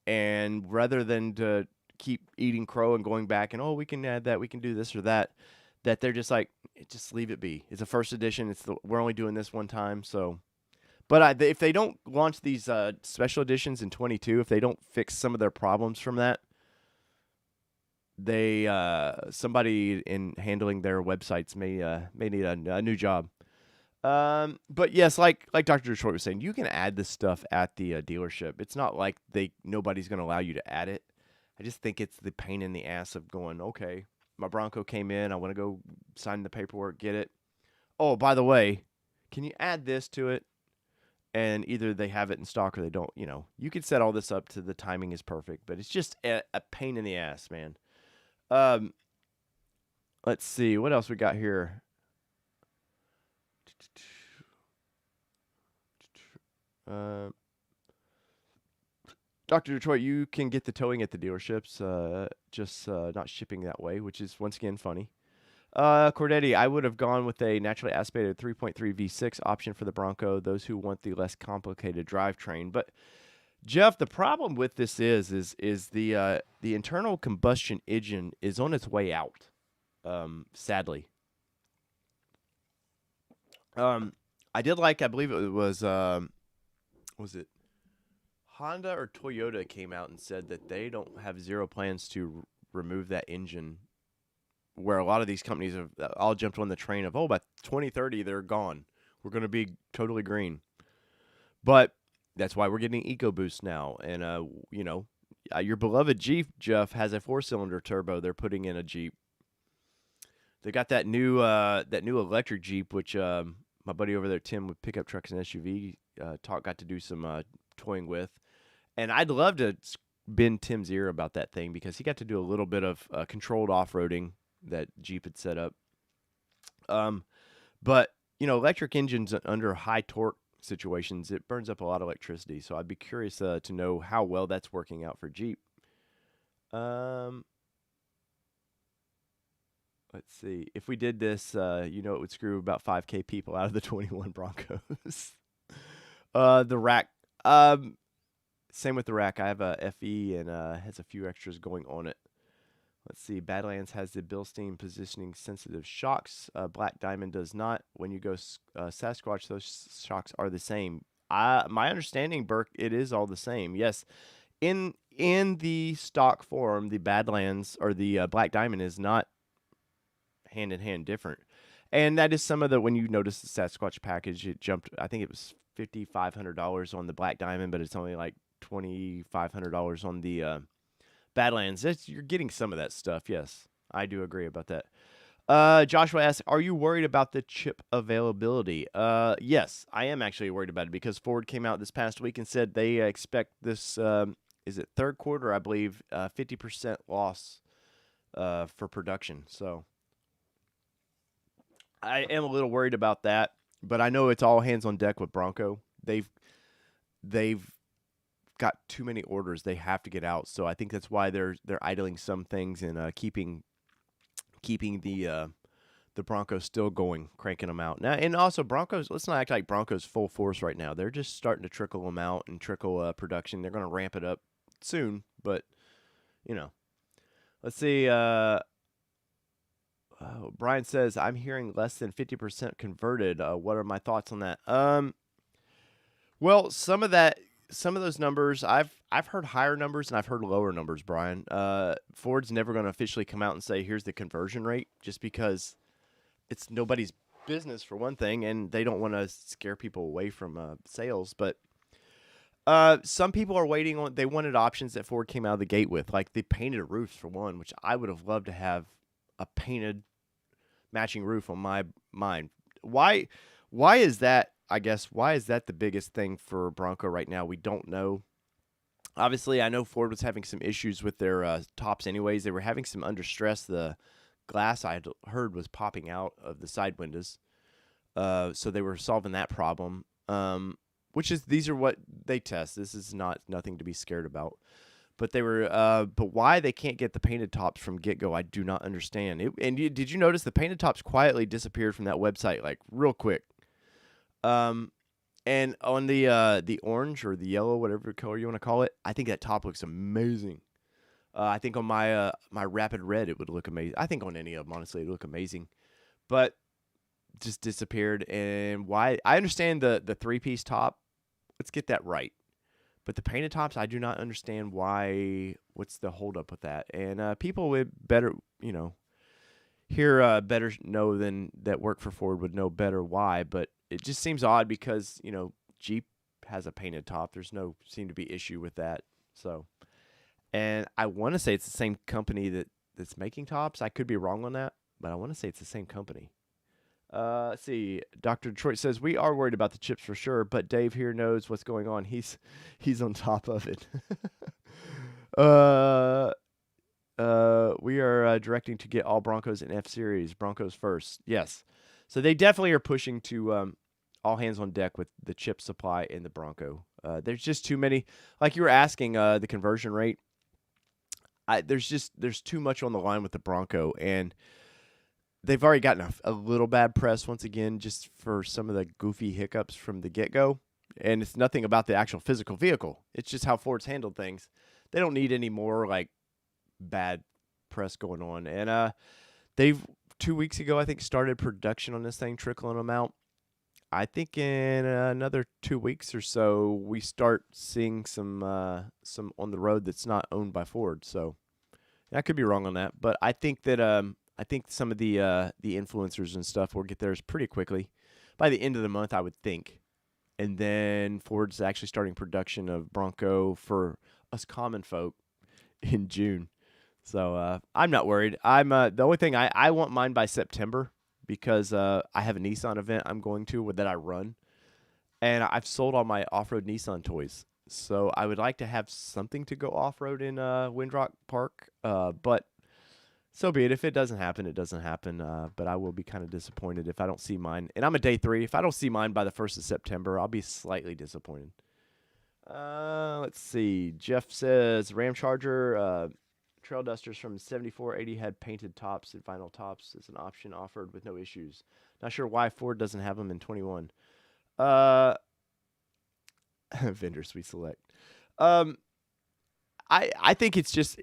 S1: and rather than to keep eating crow and going back and we can add that, we can do this or that, that they're just like, just leave it be. It's a first edition. We're only doing this one time. So, but if they don't launch these special editions in 22, if they don't fix some of their problems from that, they somebody in handling their websites may need a new job. But yes, like Dr. Detroit was saying, you can add this stuff at the dealership. It's not like nobody's going to allow you to add it. I just think it's the pain in the ass of going, okay, my Bronco came in, I want to go sign the paperwork, get it. Oh, by the way, can you add this to it? and either they have it in stock or they don't. You could set all this up to the timing is perfect, but it's just a pain in the ass, man. Um, let's see what else we got here. Uh, Dr. Detroit, you can get the towing at the dealerships, just not shipping that way, which is once again funny. Cordetti, I would have gone with a naturally aspirated 3.3 V6 option for the Bronco, those who want the less complicated drivetrain. But Jeff, the problem with this is the internal combustion engine is on its way out. Sadly. I did like, I believe it was it Honda or Toyota came out and said that they don't have zero plans to remove that engine, where a lot of these companies have all jumped on the train of, by 2030 they're gone. We're going to be totally green. But that's why we're getting EcoBoost now. And, your beloved Jeep, Jeff, has a 4-cylinder turbo they're putting in a Jeep. They got that new electric Jeep, which my buddy over there, Tim, with Pickup Trucks and SUV, got to do some toying with. And I'd love to bend Tim's ear about that thing because he got to do a little bit of controlled off-roading that Jeep had set up. But, electric engines under high torque situations, it burns up a lot of electricity. So I'd be curious to know how well that's working out for Jeep. Let's see. If we did this, it would screw about 5K people out of the 21 Broncos. The rack. Same with the rack. I have a FE and has a few extras going on it. Let's see. Badlands has the Bilstein positioning sensitive shocks. Black Diamond does not. When you go Sasquatch, those shocks are the same. My understanding, Burke, it is all the same. Yes. In the stock form, the Badlands or the Black Diamond is not hand in hand different. And that is some of when you notice the Sasquatch package, it jumped, I think it was $5,500 on the Black Diamond, but it's only like $2,500 on the Badlands. You're getting some of that stuff. Yes, I do agree about that. Joshua asks, are you worried about the chip availability? Yes, I am actually worried about it because Ford came out this past week and said they expect this, is it third quarter, I believe, 50% loss for production. So I am a little worried about that, but I know it's all hands on deck with Bronco. They've got too many orders they have to get out, so I think that's why they're idling some things and keeping the Broncos still going, cranking them out now. And also Broncos, let's not act like Broncos full force right now. They're just starting to trickle them out and trickle production. They're going to ramp it up soon, but let's see. Brian says, I'm hearing less than 50% converted. What are my thoughts on that? Well, some of those numbers, I've heard higher numbers and I've heard lower numbers, Brian. Ford's never going to officially come out and say, here's the conversion rate, just because it's nobody's business for one thing, and they don't want to scare people away from sales. But some people are waiting on, they wanted options that Ford came out of the gate with, like the painted roofs for one, which I would have loved to have a painted matching roof on mine. Why is that? I guess why is that the biggest thing for Bronco right now? We don't know. Obviously, I know Ford was having some issues with their tops anyways. They were having some under stress. The glass I had heard was popping out of the side windows. So they were solving that problem. These are what they test. This is nothing to be scared about. But they were, but why they can't get the painted tops from get-go, I do not understand. Did you notice the painted tops quietly disappeared from that website, like real quick? And on the orange or the yellow, whatever color you want to call it, I think that top looks amazing. I think on my Rapid Red it would look amazing. I think on any of them, honestly, it would look amazing. But just disappeared. And why? I understand the 3-piece top. Let's get that right. But the painted tops, I do not understand why. What's the holdup with that? And people would better, better know than that work for Ford would know better why. But it just seems odd because Jeep has a painted top. There's no seem to be issue with that. So, and I want to say it's the same company that's making tops. I could be wrong on that, but I want to say it's the same company. Let's see. Dr. Detroit says we are worried about the chips for sure, but Dave here knows what's going on. He's on top of it. uh, we are directing to get all Broncos in F Series. Broncos first. Yes. So they definitely are pushing to all hands on deck with the chip supply in the Bronco. There's just too many. Like you were asking, the conversion rate. There's too much on the line with the Bronco, and they've already gotten a little bad press once again, just for some of the goofy hiccups from the get go. And it's nothing about the actual physical vehicle. It's just how Ford's handled things. They don't need any more like bad press going on. And they've 2 weeks ago, I think, started production on this thing, trickling them out. I think in another 2 weeks or so, we start seeing some on the road that's not owned by Ford. So I could be wrong on that, but I think that I think some of the influencers and stuff will get theirs pretty quickly by the end of the month, I would think. And then Ford's actually starting production of Bronco for us common folk in June. So I'm not worried. I'm the only thing I want mine by September because I have a Nissan event I'm going to that I run, and I've sold all my off-road Nissan toys. So I would like to have something to go off-road in Windrock Park, but so be it. If it doesn't happen, it doesn't happen. But I will be kind of disappointed if I don't see mine. And I'm a day 3. If I don't see mine by the 1st of September, I'll be slightly disappointed. Let's see. Jeff says Ram Charger trail dusters from 7480 had painted tops and vinyl tops as an option offered with no issues. Not sure why Ford doesn't have them in 21. Vendors we select. I think it's just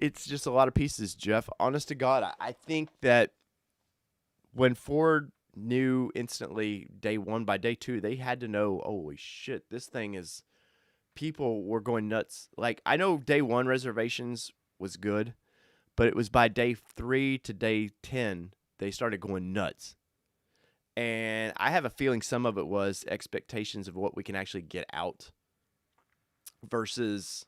S1: a lot of pieces, Jeff. Honest to God, I think that when Ford knew instantly day 1, by day 2, they had to know, holy shit, this thing is, people were going nuts. Like, I know day 1 reservations was good, but it was by day 3 to day 10, they started going nuts. And I have a feeling some of it was expectations of what we can actually get out versus,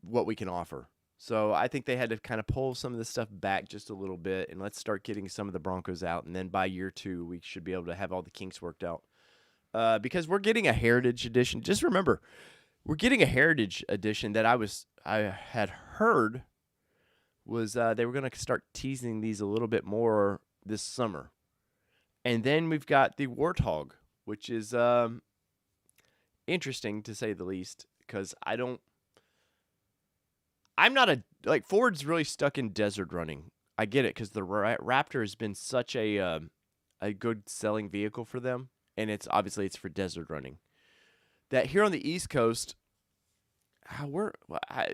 S1: what we can offer. So I think they had to kind of pull some of this stuff back just a little bit, and let's start getting some of the Broncos out. And then by year 2, we should be able to have all the kinks worked out. Because we're getting a Heritage Edition. Just remember, we're getting a Heritage Edition that I had heard was they were going to start teasing these a little bit more this summer. And then we've got the Warthog, which is interesting to say the least, because I'm not Ford's really stuck in desert running. I get it, because the Raptor has been such a good selling vehicle for them, and it's for desert running. That here on the East Coast,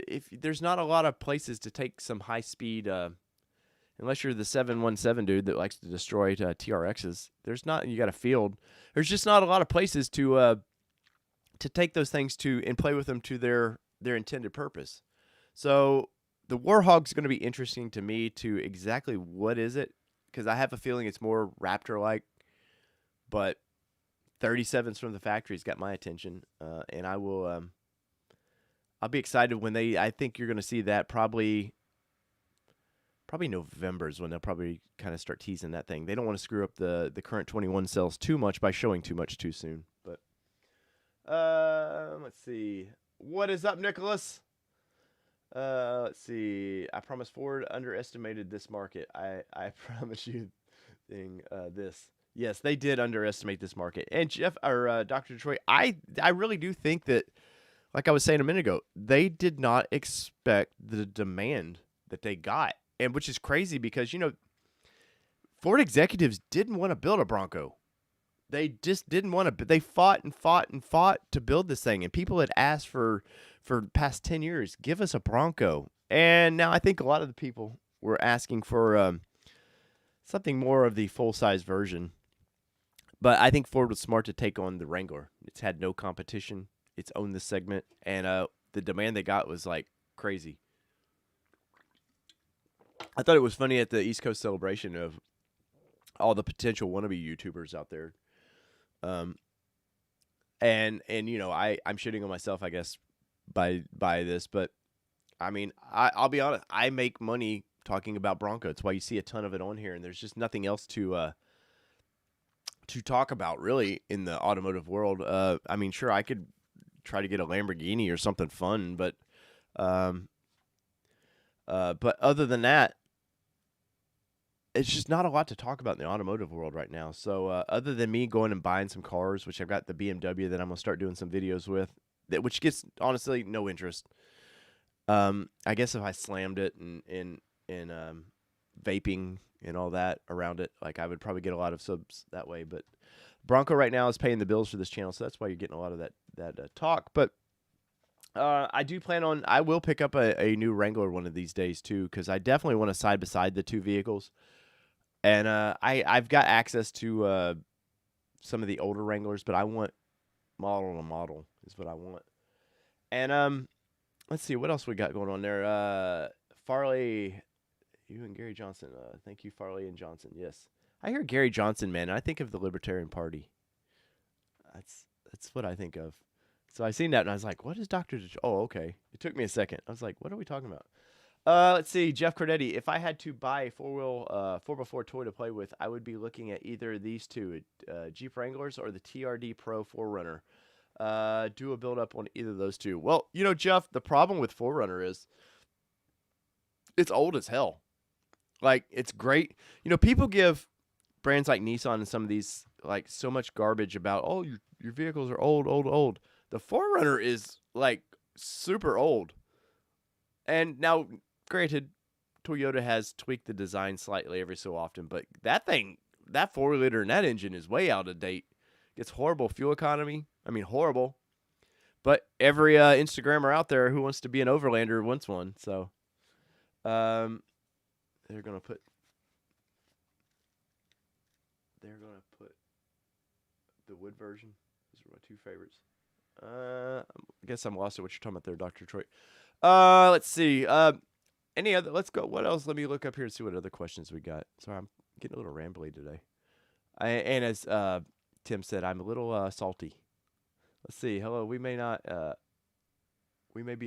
S1: if there's not a lot of places to take some high speed, unless you're the 717 dude that likes to destroy TRXs. You got a field. There's just not a lot of places to take those things to and play with them to their intended purpose. So the Warthog's going to be interesting to me to exactly what is it, because I have a feeling it's more Raptor-like, but 37s from the factory's got my attention, and I will. I'll be excited when I think you're going to see that probably November is when they'll probably kind of start teasing that thing. They don't want to screw up the current 21 sales too much by showing too much too soon. But let's see. What is up, Nicholas? Let's see. I promise Ford underestimated this market. I promise you this. Yes, they did underestimate this market. And Jeff or Dr. Detroit, I really do think that, like I was saying a minute ago, they did not expect the demand that they got. And which is crazy because, Ford executives didn't want to build a Bronco. They just didn't want to. They fought and fought and fought to build this thing. And people had asked for the past 10 years, give us a Bronco. And now I think a lot of the people were asking for something more of the full-size version. But I think Ford was smart to take on the Wrangler. It's had no competition. It's owned this segment. And the demand they got was, crazy. I thought it was funny at the East Coast celebration of all the potential wannabe YouTubers out there. And I'm shitting on myself, I guess, by this, but I mean, I'll be honest, I make money talking about Bronco. It's why you see a ton of it on here, and there's just nothing else to talk about really in the automotive world. I mean, sure, I could try to get a Lamborghini or something fun, but other than that, it's just not a lot to talk about in the automotive world right now. So other than me going and buying some cars, which I've got the BMW that I'm gonna start doing some videos with, which gets honestly no interest. I guess if I slammed it and vaping and all that around it, like I would probably get a lot of subs that way. But Bronco right now is paying the bills for this channel, so that's why you're getting a lot of that talk. But I do plan on, I will pick up a new Wrangler one of these days too, because I definitely want to side by side the two vehicles. And I've got access to some of the older Wranglers, but I want model to model is what I want. And let's see what else we got going on there. Farley, you and Gary Johnson. Thank you, Farley and Johnson. Yes, I hear Gary Johnson, man. I think of the Libertarian Party. That's what I think of. So I seen that and I was like, "What is Doctor?" Oh, okay. It took me a second. I was like, "What are we talking about?" Let's see, Jeff Cordetti. If I had to buy a 4x4 toy to play with, I would be looking at either these two, Jeep Wranglers or the TRD Pro 4Runner. Do a build up on either of those two. Well, you know, Jeff, the problem with 4Runner is it's old as hell. Like, it's great. You know, people give brands like Nissan and some of these like so much garbage about, oh, your vehicles are old. The 4Runner is like super old. And now, granted, Toyota has tweaked the design slightly every so often, but that 4-liter and that engine is way out of date. It's horrible fuel economy. I mean, horrible. But every Instagrammer out there who wants to be an overlander wants one. So, they're gonna put the wood version. These are my two favorites. I guess I'm lost at what you're talking about there, Dr. Detroit. Let's see. Any other? Let's go. What else? Let me look up here and see what other questions we got. Sorry, I'm getting a little rambly today. And as Tim said, I'm a little salty. Let's see. Hello. We may be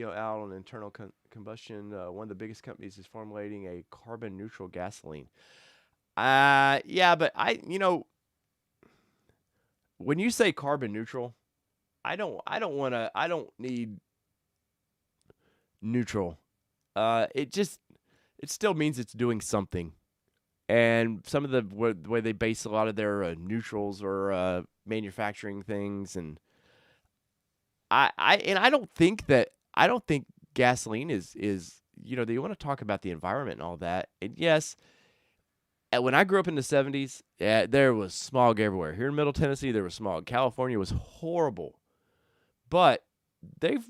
S1: out on internal combustion. One of the biggest companies is formulating a carbon neutral gasoline. Yeah, but when you say carbon neutral, I don't need neutral. It still means it's doing something. And some of the way they base a lot of their neutrals or manufacturing things, and I don't think gasoline is they want to talk about the environment and all that. And yes, when I grew up in the 70s, there was smog everywhere. Here in Middle Tennessee, there was smog. California was horrible. But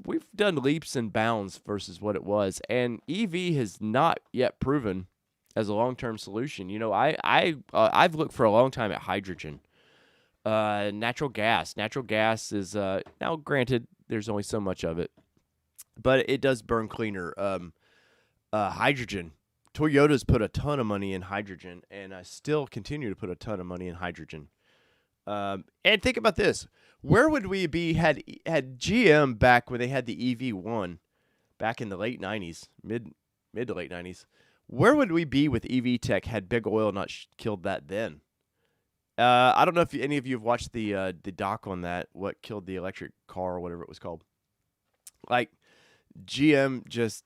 S1: we've done leaps and bounds versus what it was, and EV has not yet proven as a long-term solution. You know, I've looked for a long time at hydrogen, natural gas. Natural gas is now granted there's only so much of it, but it does burn cleaner. Hydrogen. Toyota's put a ton of money in hydrogen, and I still continue to put a ton of money in hydrogen. And think about this. Where would we be had GM back when they had the EV1 back in the late 90s, mid to late 90s? Where would we be with EV tech had big oil not killed that then? I don't know if any of you have watched the doc on that, what killed the electric car or whatever it was called. Like, GM just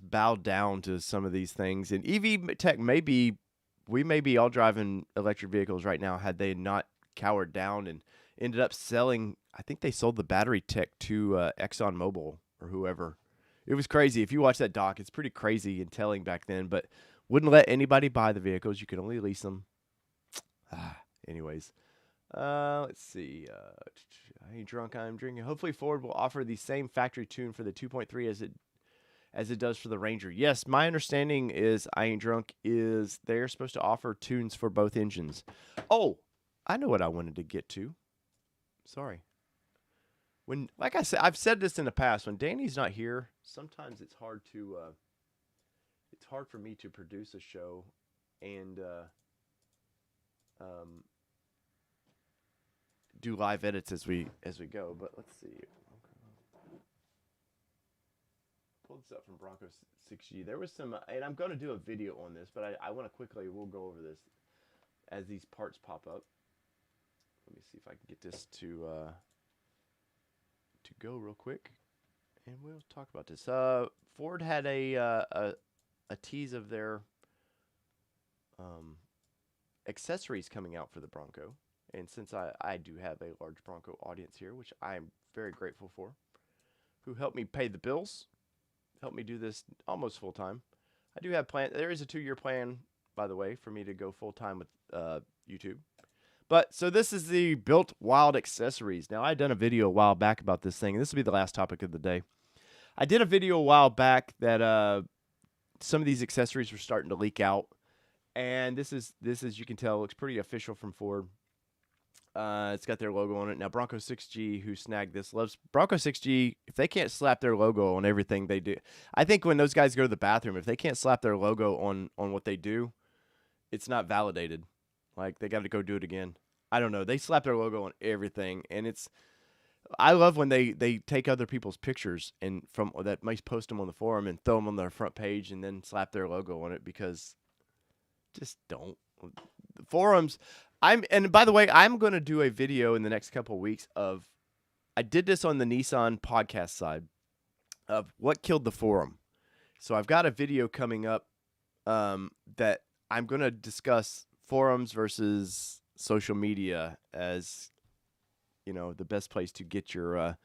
S1: bowed down to some of these things. And EV tech we may be all driving electric vehicles right now had they not cowered down and ended up selling. I think they sold the battery tech to ExxonMobil or whoever. It was crazy. If you watch that doc, it's pretty crazy and telling back then, but wouldn't let anybody buy the vehicles. You could only lease them. Anyways, let's see. I ain't drunk, I'm drinking. Hopefully Ford will offer the same factory tune for the 2.3 as it does for the Ranger. Yes, my understanding is I Ain't Drunk is they're supposed to offer tunes for both engines. Oh, I know what I wanted to get to. Sorry. Like I said, I've said this in the past. When Danny's not here, sometimes it's hard for me to produce a show and do live edits as we go. But let's see. pulled this up from Bronco 6G. There was some, and I'm going to do a video on this, but I want to quickly, we'll go over this as these parts pop up. Let me see if I can get this to go real quick, and we'll talk about this. Ford had a tease of their accessories coming out for the Bronco, and since I do have a large Bronco audience here, which I am very grateful for, who helped me pay the bills, helped me do this almost full time. I do have plan. There is a 2-year plan, by the way, for me to go full time with YouTube. But so this is the Built Wild accessories. Now I done a video a while back about this thing, and this will be the last topic of the day. I did a video a while back that some of these accessories were starting to leak out, and this is you can tell looks pretty official from Ford. It's got their logo on it. Now, Bronco 6G, who snagged this, loves Bronco 6G. If they can't slap their logo on everything they do, I think when those guys go to the bathroom, if they can't slap their logo on what they do, it's not validated. Like, they got to go do it again. I don't know. They slap their logo on everything, and it's. I love when they take other people's pictures and from that might post them on the forum and throw them on their front page and then slap their logo on it, because just don't. The forums. And by the way, I'm going to do a video in the next couple of weeks of, I did this on the Nissan podcast side, of what killed the forum. So I've got a video coming up that I'm going to discuss forums versus social media as, you know, the best place to get your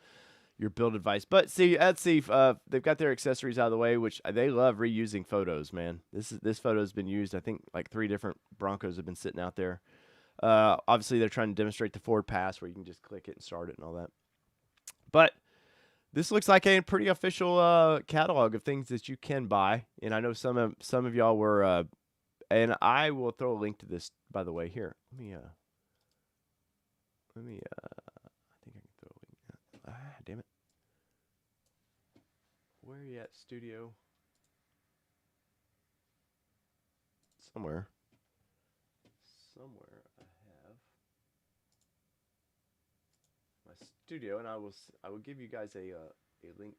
S1: build advice. But see, they've got their accessories out of the way, which they love reusing photos, man. This photo has been used, I think, like 3 different Broncos have been sitting out there. Obviously, they're trying to demonstrate the Ford Pass, where you can just click it and start it and all that. But this looks like a pretty official catalog of things that you can buy. And I know some of y'all were, and I will throw a link to this, by the way. Here, let me. I think I can throw a link. Damn it. Where are you at, studio? Somewhere I have my studio, and I will give you guys a link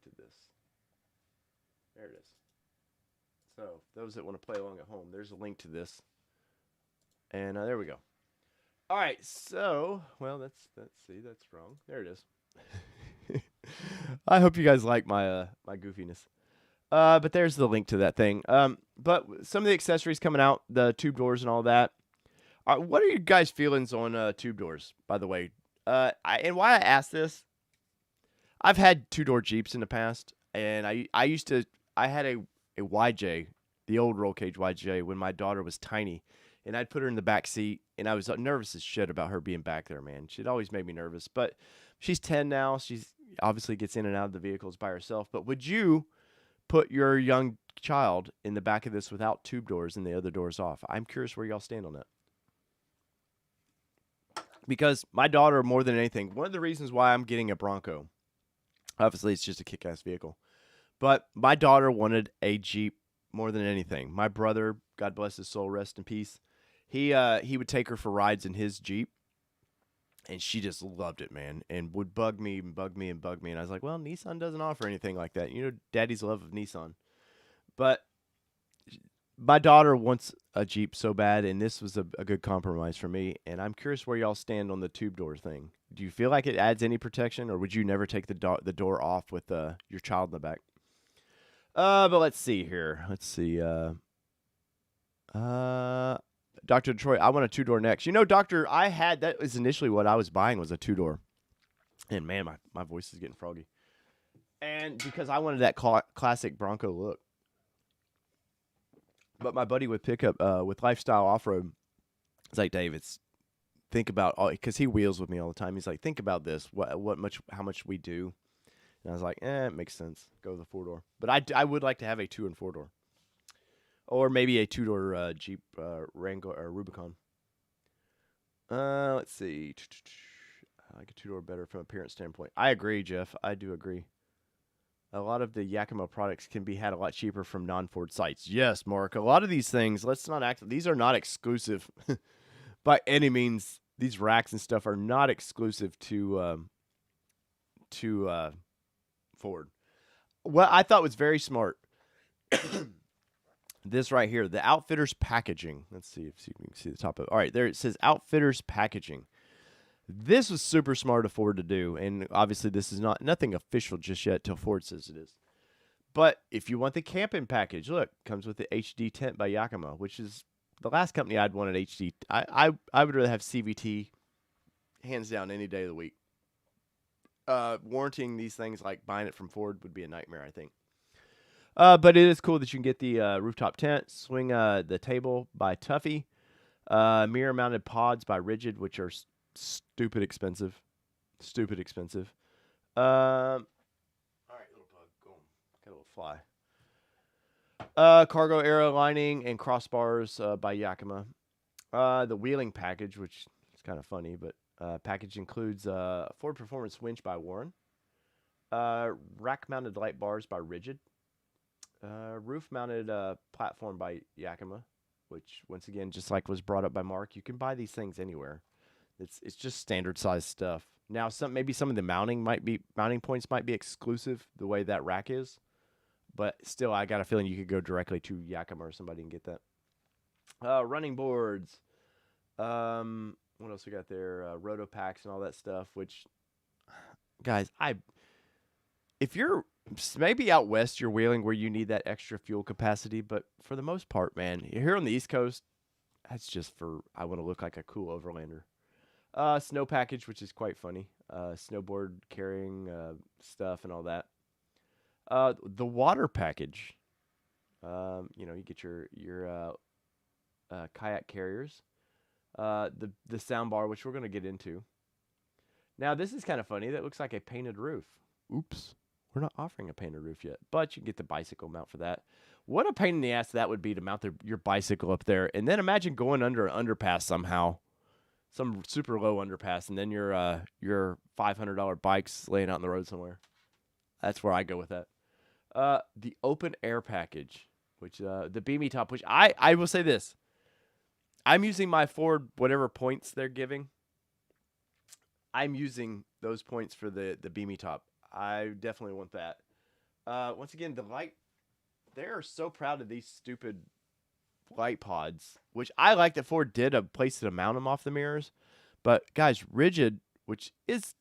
S1: to this. There it is. So those that want to play along at home, there's a link to this, and there we go. All right, so that's wrong. There it is. I hope you guys like my my goofiness. But there's the link to that thing. But some of the accessories coming out, the tube doors and all that. What are your guys' feelings on tube doors, by the way? And why I asked this, I've had 2-door Jeeps in the past, and I had a YJ, the old roll cage YJ, when my daughter was tiny, and I'd put her in the back seat, and I was nervous as shit about her being back there, man. She'd always made me nervous. But she's 10 now. She's obviously gets in and out of the vehicles by herself. But would you put your young child in the back of this without tube doors and the other doors off? I'm curious where y'all stand on that. Because my daughter, more than anything, one of the reasons why I'm getting a Bronco, obviously it's just a kick-ass vehicle, but my daughter wanted a Jeep more than anything. My brother, God bless his soul, rest in peace, he would take her for rides in his Jeep, and she just loved it, man, and would bug me. And I was like, well, Nissan doesn't offer anything like that. You know, Daddy's love of Nissan. But my daughter wants a Jeep so bad, and this was a good compromise for me. And I'm curious where y'all stand on the tube door thing. Do you feel like it adds any protection, or would you never take the door off with your child in the back? But let's see here. Let's see. Dr. Detroit, I want a 2-door next. You know, Doctor, that was initially what I was buying, was a 2-door. And man, my voice is getting froggy. And because I wanted that classic Bronco look. But my buddy with pickup, with Lifestyle Off-Road, it's like, Dave, think about, because he wheels with me all the time. He's like, think about this, how much we do. And I was like, it makes sense. Go with the 4-door. But I would like to have a 2- and 4-door. Or maybe a 2-door Jeep Wrangler or Rubicon. Let's see. I like a 2-door better from an appearance standpoint. I agree, Jeff. I do agree. A lot of the Yakima products can be had a lot cheaper from non-Ford sites. Yes, Mark. A lot of these things, these are not exclusive by any means. These racks and stuff are not exclusive to Ford. what I thought was very smart. This right here, the Outfitters packaging. Let's see if you can see the top of it. All right, there it says Outfitters packaging. This was super smart of Ford to do, and obviously this is nothing official just yet till Ford says it is. But if you want the camping package, look, comes with the HD tent by Yakima, which is the last company I'd want an HD. I would rather have CVT, hands down, any day of the week. Warranting these things like buying it from Ford would be a nightmare, I think. But it is cool that you can get the rooftop tent, swing the table by Tuffy, mirror-mounted pods by Rigid, which are stupid expensive. Stupid expensive. All right, little bug, go on. Got a little fly. Cargo arrow lining and crossbars by Yakima. The wheeling package, which is kind of funny, but package includes Ford Performance winch by Warren, rack-mounted light bars by Rigid, roof-mounted platform by Yakima, which once again, just like was brought up by Mark, you can buy these things anywhere. It's just standard size stuff. Now, maybe some of the mounting points might be exclusive the way that rack is, but still, I got a feeling you could go directly to Yakima or somebody and get that. Running boards. What else we got there? Roto packs and all that stuff. Which, guys, if you're maybe out west, you're wheeling where you need that extra fuel capacity, but for the most part, man, here on the East Coast, that's just for I want to look like a cool overlander. Snow package, which is quite funny. Snowboard carrying stuff and all that. The water package. You get your kayak carriers. The sound bar, which we're going to get into. Now, this is kind of funny. That looks like a painted roof. Oops. We're not offering a painted roof yet, but you can get the bicycle mount for that. What a pain in the ass that would be to mount your bicycle up there. And then imagine going under an underpass somehow. Some super low underpass, and then your $500 bike's laying out on the road somewhere. That's where I go with that. The open air package, which the Beamy top, which I will say this. I'm using my Ford whatever points they're giving. I'm using those points for the Beamy top. I definitely want that. Once again, the light. They are so proud of these stupid light pods, which I like that Ford did a place to mount them off the mirrors. But guys, Rigid, which is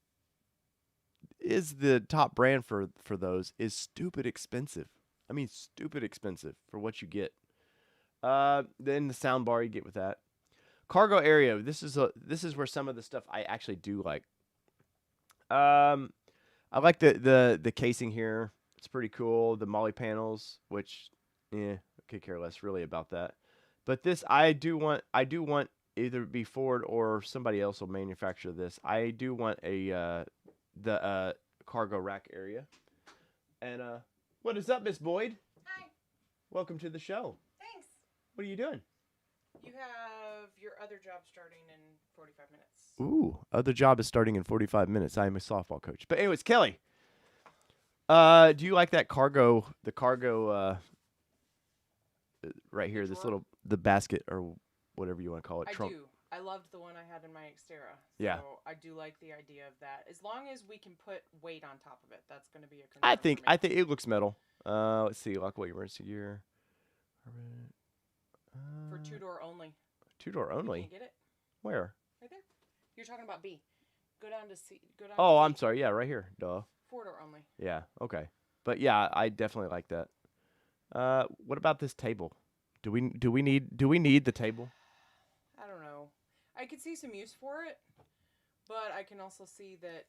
S1: the top brand for those, is stupid expensive. I mean, stupid expensive for what you get. Then the sound bar you get with that. Cargo area. This is where some of the stuff I actually do like. I like the casing here. It's pretty cool. The Molly panels, which I could care less really about that. But this I do want either be Ford or somebody else will manufacture this. I do want the cargo rack area. And what is up, Miss Boyd?
S2: Hi.
S1: Welcome to the show.
S2: Thanks.
S1: What are you doing?
S2: You have your other job starting in 45 minutes.
S1: Ooh, other job is starting in 45 minutes. I am a softball coach. But anyways, Kelly, do you like that cargo? The cargo right here, this little the basket or whatever you want to call it.
S2: I
S1: trunk.
S2: do. I loved the one I had in my Xterra.
S1: Yeah.
S2: So I do like the idea of that. As long as we can put weight on top of it, that's going to be a concern.
S1: I think it looks metal. Let's see, lockable emergency gear.
S2: For two-door only.
S1: Two-door only.
S2: Can you get it?
S1: Where?
S2: Right there. You're talking about B. Go down to C. Go down.
S1: Oh,
S2: to
S1: I'm sorry. Yeah, right here. Duh.
S2: Four-door only.
S1: Yeah. Okay. But yeah, I definitely like that. What about this table? Do we need the table?
S2: I don't know. I could see some use for it, but I can also see that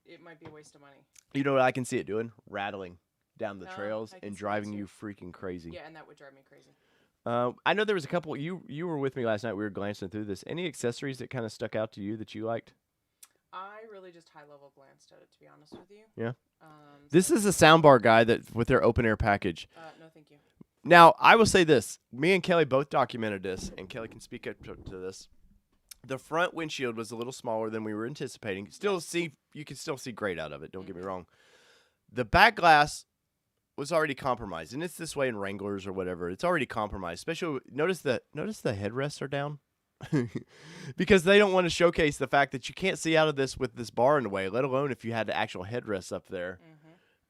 S2: it might be a waste of money.
S1: You know what I can see it doing? Rattling down the trails and
S2: see
S1: driving
S2: that too.
S1: you freaking crazy.
S2: Yeah, and that would drive me crazy.
S1: I know there was a couple. You were with me last night. We were glancing through this. Any accessories that kind of stuck out to you that you liked?
S2: I really just high-level glanced at it, to be honest with you.
S1: Yeah. This is a soundbar guy that with their open air package.
S2: No, thank you.
S1: Now, I will say this. Me and Kelly both documented this, and Kelly can speak up to this. The front windshield was a little smaller than we were anticipating. You can still see great out of it. Don't get me wrong. The back glass was already compromised, and it's this way in Wranglers or whatever. It's already compromised. Especially notice the headrests are down because they don't want to showcase the fact that you can't see out of this with this bar in the way, let alone if you had the actual headrests up there.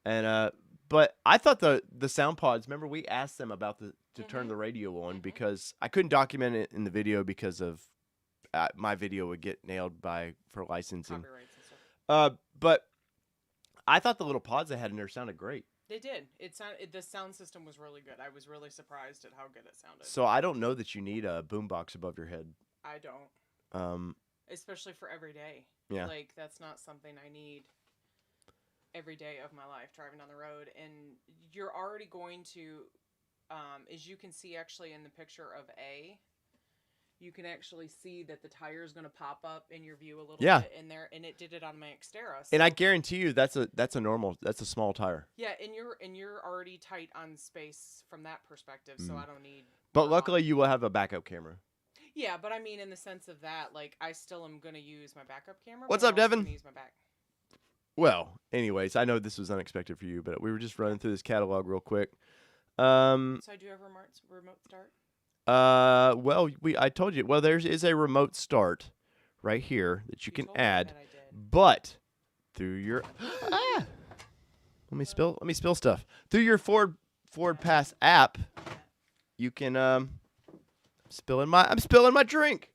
S1: And But I thought the sound pods. Remember, we asked them about to turn the radio on because I couldn't document it in the video because of my video would get nailed for licensing.
S2: Copyrights and stuff.
S1: But I thought the little pods they had in there sounded great.
S2: They did. The sound system was really good. I was really surprised at how good it sounded.
S1: So I don't know that you need a boombox above your head.
S2: I don't. Especially for every day.
S1: Yeah.
S2: Like, that's not something I need every day of my life driving down the road. And you're already going to, as you can see actually in the picture of A, you can actually see that the tire is going to pop up in your view a little bit in there, and it did it on my Xterra. So.
S1: And I guarantee you that's a small tire.
S2: Yeah, and you're already tight on space from that perspective, so I don't need.
S1: But luckily, you will have a backup camera.
S2: Yeah, but I mean, in the sense of that, like, I still am going to use my backup camera.
S1: What's up, Devin? Use my back. Well, anyways, I know this was unexpected for you, but we were just running through this catalog real quick.
S2: So I do have a remote start.
S1: Well, I told you. Well, there is a remote start right here that you can add, but through your let me spill stuff through your Ford Pass app, you can I'm spilling my drink.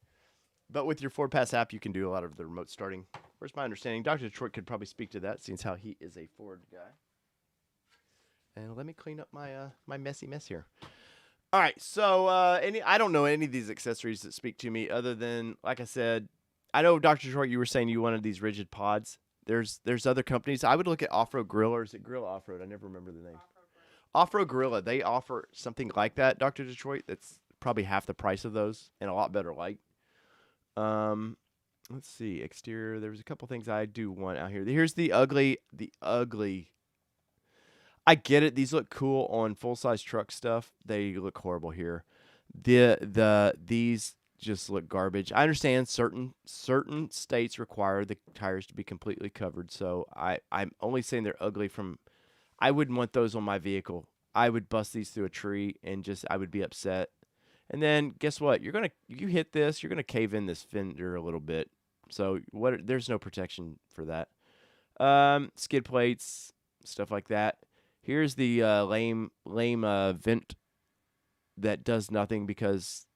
S1: But with your Ford Pass app, you can do a lot of the remote starting. Where's my understanding? Dr. Detroit could probably speak to that, since how he is a Ford guy. And let me clean up my messy mess here. All right, so I don't know any of these accessories that speak to me other than, like I said, I know, Dr. Detroit, you were saying you wanted these rigid pods. There's other companies. I would look at Off-Road Gorilla, or is it Gorilla Off-Road? I never remember the name. Off-Road Gorilla. They offer something like that, Dr. Detroit, that's probably half the price of those and a lot better light. Let's see, exterior. There was a couple things I do want out here. Here's the ugly. I get it. These look cool on full-size truck stuff. They look horrible here. These just look garbage. I understand certain states require the tires to be completely covered, so I'm only saying they're ugly from. I wouldn't want those on my vehicle. I would bust these through a tree and I would be upset. And then guess what? You hit this, you're gonna cave in this fender a little bit. So there's no protection for that. Skid plates, stuff like that. Here's the lame vent that does nothing because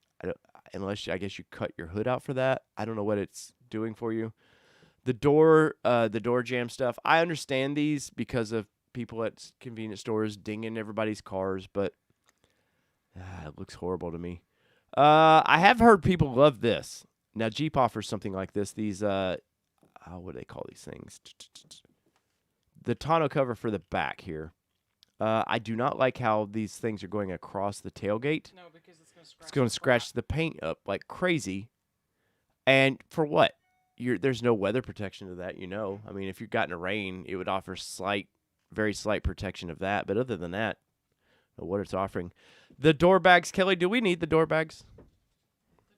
S1: unless I guess you cut your hood out for that. I don't know what it's doing for you. The door jam stuff. I understand these because of people at convenience stores dinging everybody's cars, but it looks horrible to me. I have heard people love this. Now Jeep offers something like this. These what do they call these things? The tonneau cover for the back here. I do not like how these things are going across the tailgate.
S2: No, because it's
S1: going to scratch the paint up like crazy. And for what? There's no weather protection to that, I mean, if you got in a rain, it would offer very slight protection of that. But other than that, what it's offering. The door bags, Kelly, do we need the door bags?
S2: The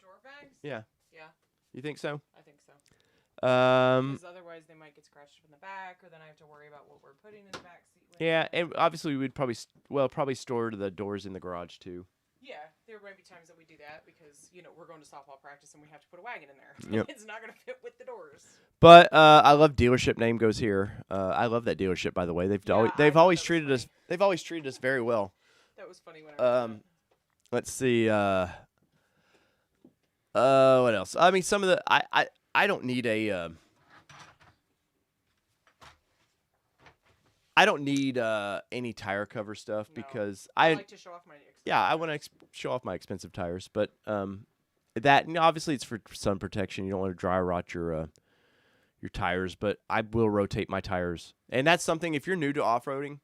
S2: door bags?
S1: Yeah.
S2: Yeah.
S1: You think so?
S2: I think so. Because otherwise they might get scratched up in the back, or then I have to worry about what we're putting in the back seat.
S1: Yeah, and obviously we would probably store the doors in the garage too.
S2: Yeah, there might be times that we do that because, we're going to softball practice and we have to put a wagon in there. Yep. It's not going to fit with the doors.
S1: But I love dealership name goes here. I love that dealership, by the way. They've always treated us very well.
S2: That was funny when I read that.
S1: Let's see. What else? I mean, some of the I don't need a. I don't need any tire cover stuff because I
S2: like to show off my.
S1: I want to show off my expensive tires, but that obviously it's for sun protection. You don't want to dry rot your tires, but I will rotate my tires, and that's something if you're new to off-roading.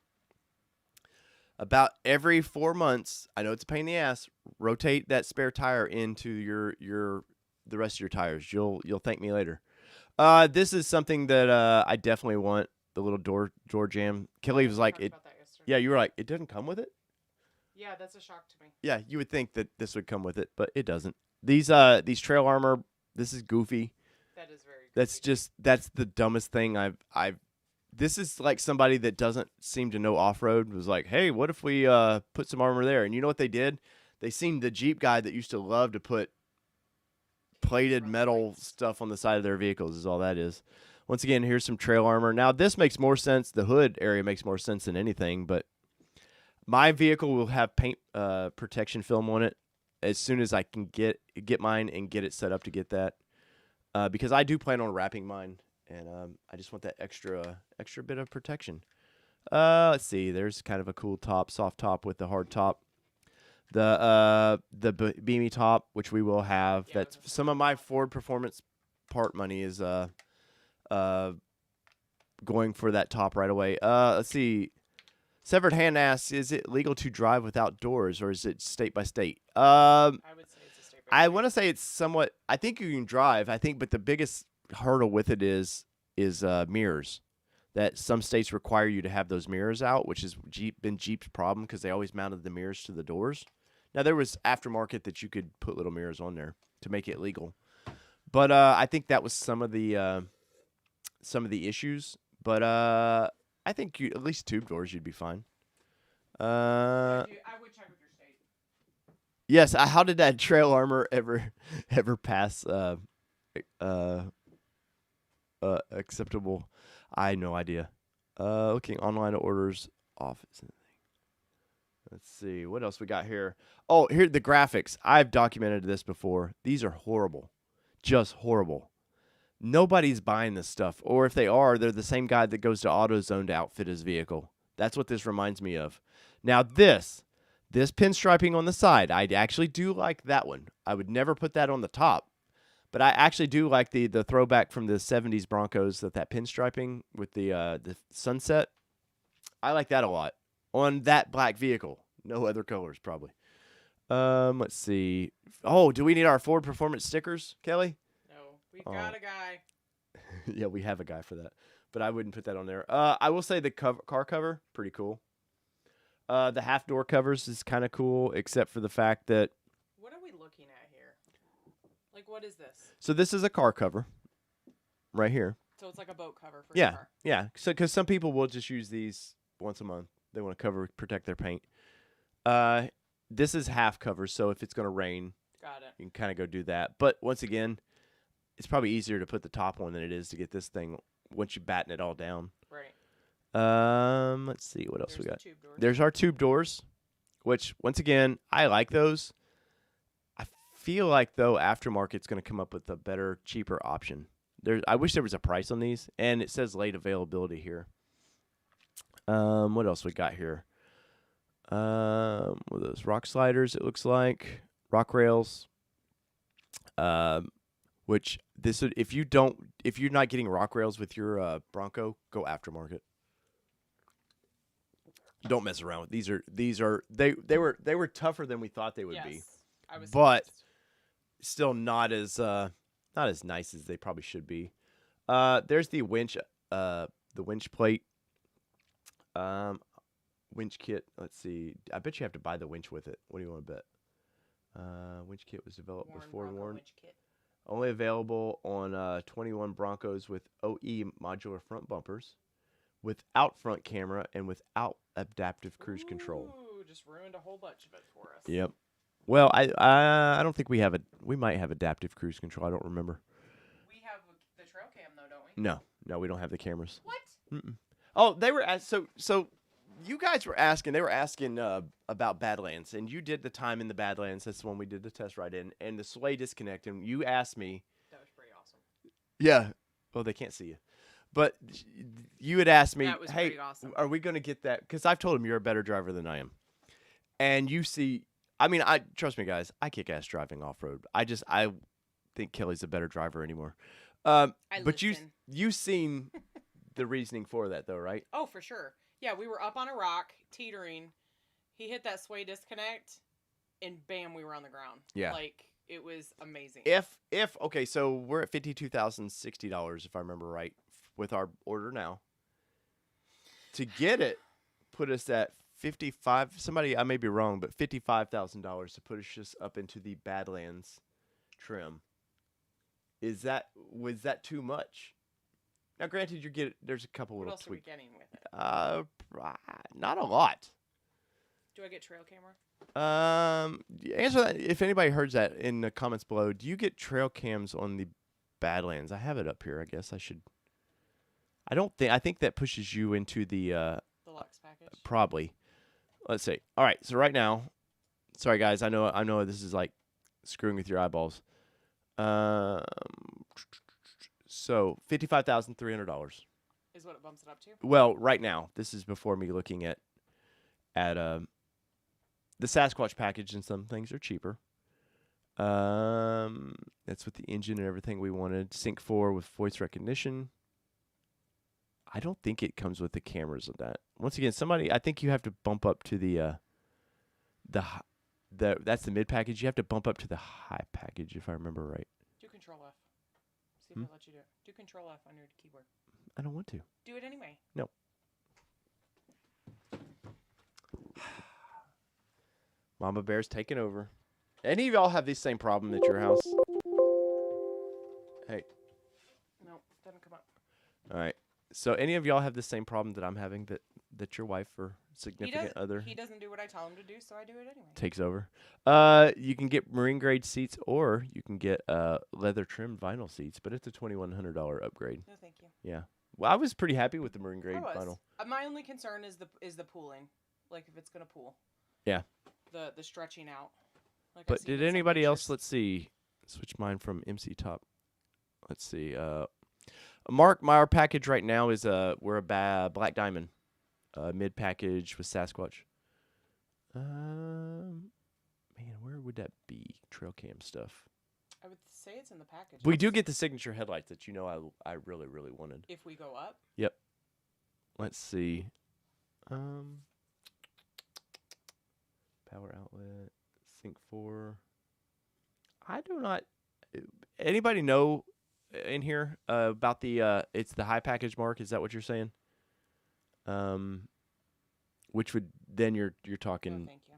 S1: About every 4 months, I know it's a pain in the ass. Rotate that spare tire into the rest of your tires. You'll thank me later. This is something that I definitely want. The little door jam. Kelly was like, yeah, you were like, it doesn't come with it?
S2: Yeah, that's a shock to me.
S1: Yeah, you would think that this would come with it, but it doesn't. These trail armor, this is goofy.
S2: That is very goofy.
S1: That's the dumbest thing I've this is like somebody that doesn't seem to know off-road was like, hey, what if we put some armor there? And you know what they did? They seen the Jeep guy that used to love to put plated
S2: Run
S1: metal
S2: lights.
S1: stuff on the side of their vehicles is all that is. Once again, here's some trail armor. Now, this makes more sense. The hood area makes more sense than anything, but my vehicle will have paint protection film on it as soon as I can get mine and get it set up to get that. Because I do plan on wrapping mine, and I just want that extra bit of protection. Let's see. There's kind of a cool top, soft top with the hard top. The beamy top, which we will have.
S2: Yeah,
S1: That's
S2: with the
S1: some of my Ford Performance part money is going for that top right away. Let's see. Severed Hand asks, is it legal to drive without doors, or is it state by state?
S2: I would say it's a state by
S1: I
S2: state.
S1: want to say it's somewhat. I think you can drive. I think, but the biggest hurdle with it is mirrors. That some states require you to have those mirrors out, which has been Jeep's problem because they always mounted the mirrors to the doors. Now there was aftermarket that you could put little mirrors on there to make it legal, but I think that was some of the issues. But I think at least tube doors you'd be fine.
S2: I would check with your state.
S1: Yes. How did that trail armor ever pass acceptable? I have no idea. Looking online orders office. Let's see what else we got here. Oh, here the graphics. I've documented this before. These are horrible, just horrible. Nobody's buying this stuff, or if they are, they're the same guy that goes to AutoZone to outfit his vehicle. That's what this reminds me of. Now this pinstriping on the side, I actually do like that one. I would never put that on the top. But I actually do like the throwback from the 70s Broncos, that pinstriping with the sunset. I like that a lot on that black vehicle. No other colors, probably. Let's see. Oh, do we need our Ford Performance stickers, Kelly?
S2: No, we've got a guy.
S1: Yeah, we have a guy for that. But I wouldn't put that on there. I will say the car cover, pretty cool. The half door covers is kind of cool, except for the fact that.
S2: What are we looking at here? Like, what is this?
S1: So this is a car cover, right here.
S2: So it's like a boat cover for
S1: Yeah,
S2: your car.
S1: yeah. So because some people will just use these once a month, they want to protect their paint. This is half cover, so if it's going to rain,
S2: Got it.
S1: you can kind of go do that. But once again, it's probably easier to put the top on than it is to get this thing once you batten it all down.
S2: Right.
S1: Let's see what else we got.
S2: The tube doors.
S1: There's our tube doors, which once again I like those. I feel like though aftermarket's going to come up with a better, cheaper option. I wish there was a price on these, and it says late availability here. What else we got here? With those rock sliders, it looks like rock rails. Which this would, if you're not getting rock rails with your Bronco, go aftermarket. Don't mess around with these are they were tougher than we thought they would be,
S2: I was
S1: but
S2: surprised.
S1: still not as nice as they probably should be. There's the winch plate, winch kit. Let's see. I bet you have to buy the winch with it. What do you want to bet? Winch kit was developed before
S2: Bronco
S1: Warren.
S2: winch kit.
S1: Only available on 21 Broncos with OE modular front bumpers, without front camera, and without adaptive cruise control.
S2: Ooh, just ruined a whole bunch of it for us.
S1: Yep. Well, I don't think we have we might have adaptive cruise control. I don't remember.
S2: We have the trail cam though, don't we?
S1: No, we don't have the cameras.
S2: What?
S1: Mm-mm. Oh, they were so you guys were asking. They were asking about Badlands, and you did the time in the Badlands. That's the one we did the test ride in, and the sway disconnect. And you asked me.
S2: That was pretty awesome.
S1: Yeah. Well, they can't see you, but you had asked me,
S2: That was
S1: "Hey,
S2: pretty awesome.
S1: are we going to get that?" Because I've told him you're a better driver than I am, and you see. I mean, trust me, guys. I kick ass driving off road. I think Kelly's a better driver anymore. But
S2: listen.
S1: you seen the reasoning for that though, right?
S2: Oh, for sure. Yeah, we were up on a rock, teetering. He hit that sway disconnect, and bam, we were on the ground.
S1: Yeah.
S2: Like, it was amazing.
S1: Okay, so we're at $52,060 if I remember right with our order now. To get it, put us at 55. Somebody, I may be wrong, but $55,000 to put us just up into the Badlands trim. Was that too much? Now, granted, there's a couple
S2: What
S1: little
S2: else
S1: tweaks.
S2: are we getting with it?
S1: Not a lot.
S2: Do I get trail camera?
S1: Answer that if anybody heard that in the comments below. Do you get trail cams on the Badlands? I have it up here. I guess I should. I don't think. I think that pushes you into the
S2: Deluxe package.
S1: probably. Let's see. All right. So right now, sorry guys. I know this is like screwing with your eyeballs. So $55,300
S2: is what it bumps it up to.
S1: Well, right now, this is before me looking at the Sasquatch package, and some things are cheaper. That's with the engine and everything we wanted. Sync 4 with voice recognition. I don't think it comes with the cameras of that. Once again, I think you have to bump up to the that's the mid package. You have to bump up to the high package if I remember right.
S2: Do Control F. See if I let you do it. Do Control F on your keyboard.
S1: I don't want to.
S2: Do it anyway.
S1: No. Mama Bear's taking over. Any of y'all have the same problem at your house? Hey.
S2: No, doesn't come up.
S1: All right. So any of y'all have the same problem that I'm having, that your wife or significant other
S2: He doesn't do what I tell him to do, so I do it anyway.
S1: takes over? You can get marine grade seats, or you can get leather trimmed vinyl seats, but it's a $2,100 upgrade.
S2: No, thank you.
S1: Yeah. Well, I was pretty happy with the marine grade
S2: I was.
S1: vinyl.
S2: My only concern is the pooling, like if it's gonna pool.
S1: Yeah.
S2: The stretching out. Like
S1: But did anybody else? Let's see. Switch mine from MC Top. Let's see. Mark, our package right now is we're a Black Diamond, mid package with Sasquatch. Man, where would that be? Trail cam stuff.
S2: I would say it's in the package.
S1: We do get the signature headlights that I really really wanted.
S2: If we go up.
S1: Yep. Let's see. Power outlet, Sync 4. I do not. Anybody know in here about the it's the high package, Mark? Is that what you're saying? Which would then you're talking.
S2: No, thank you.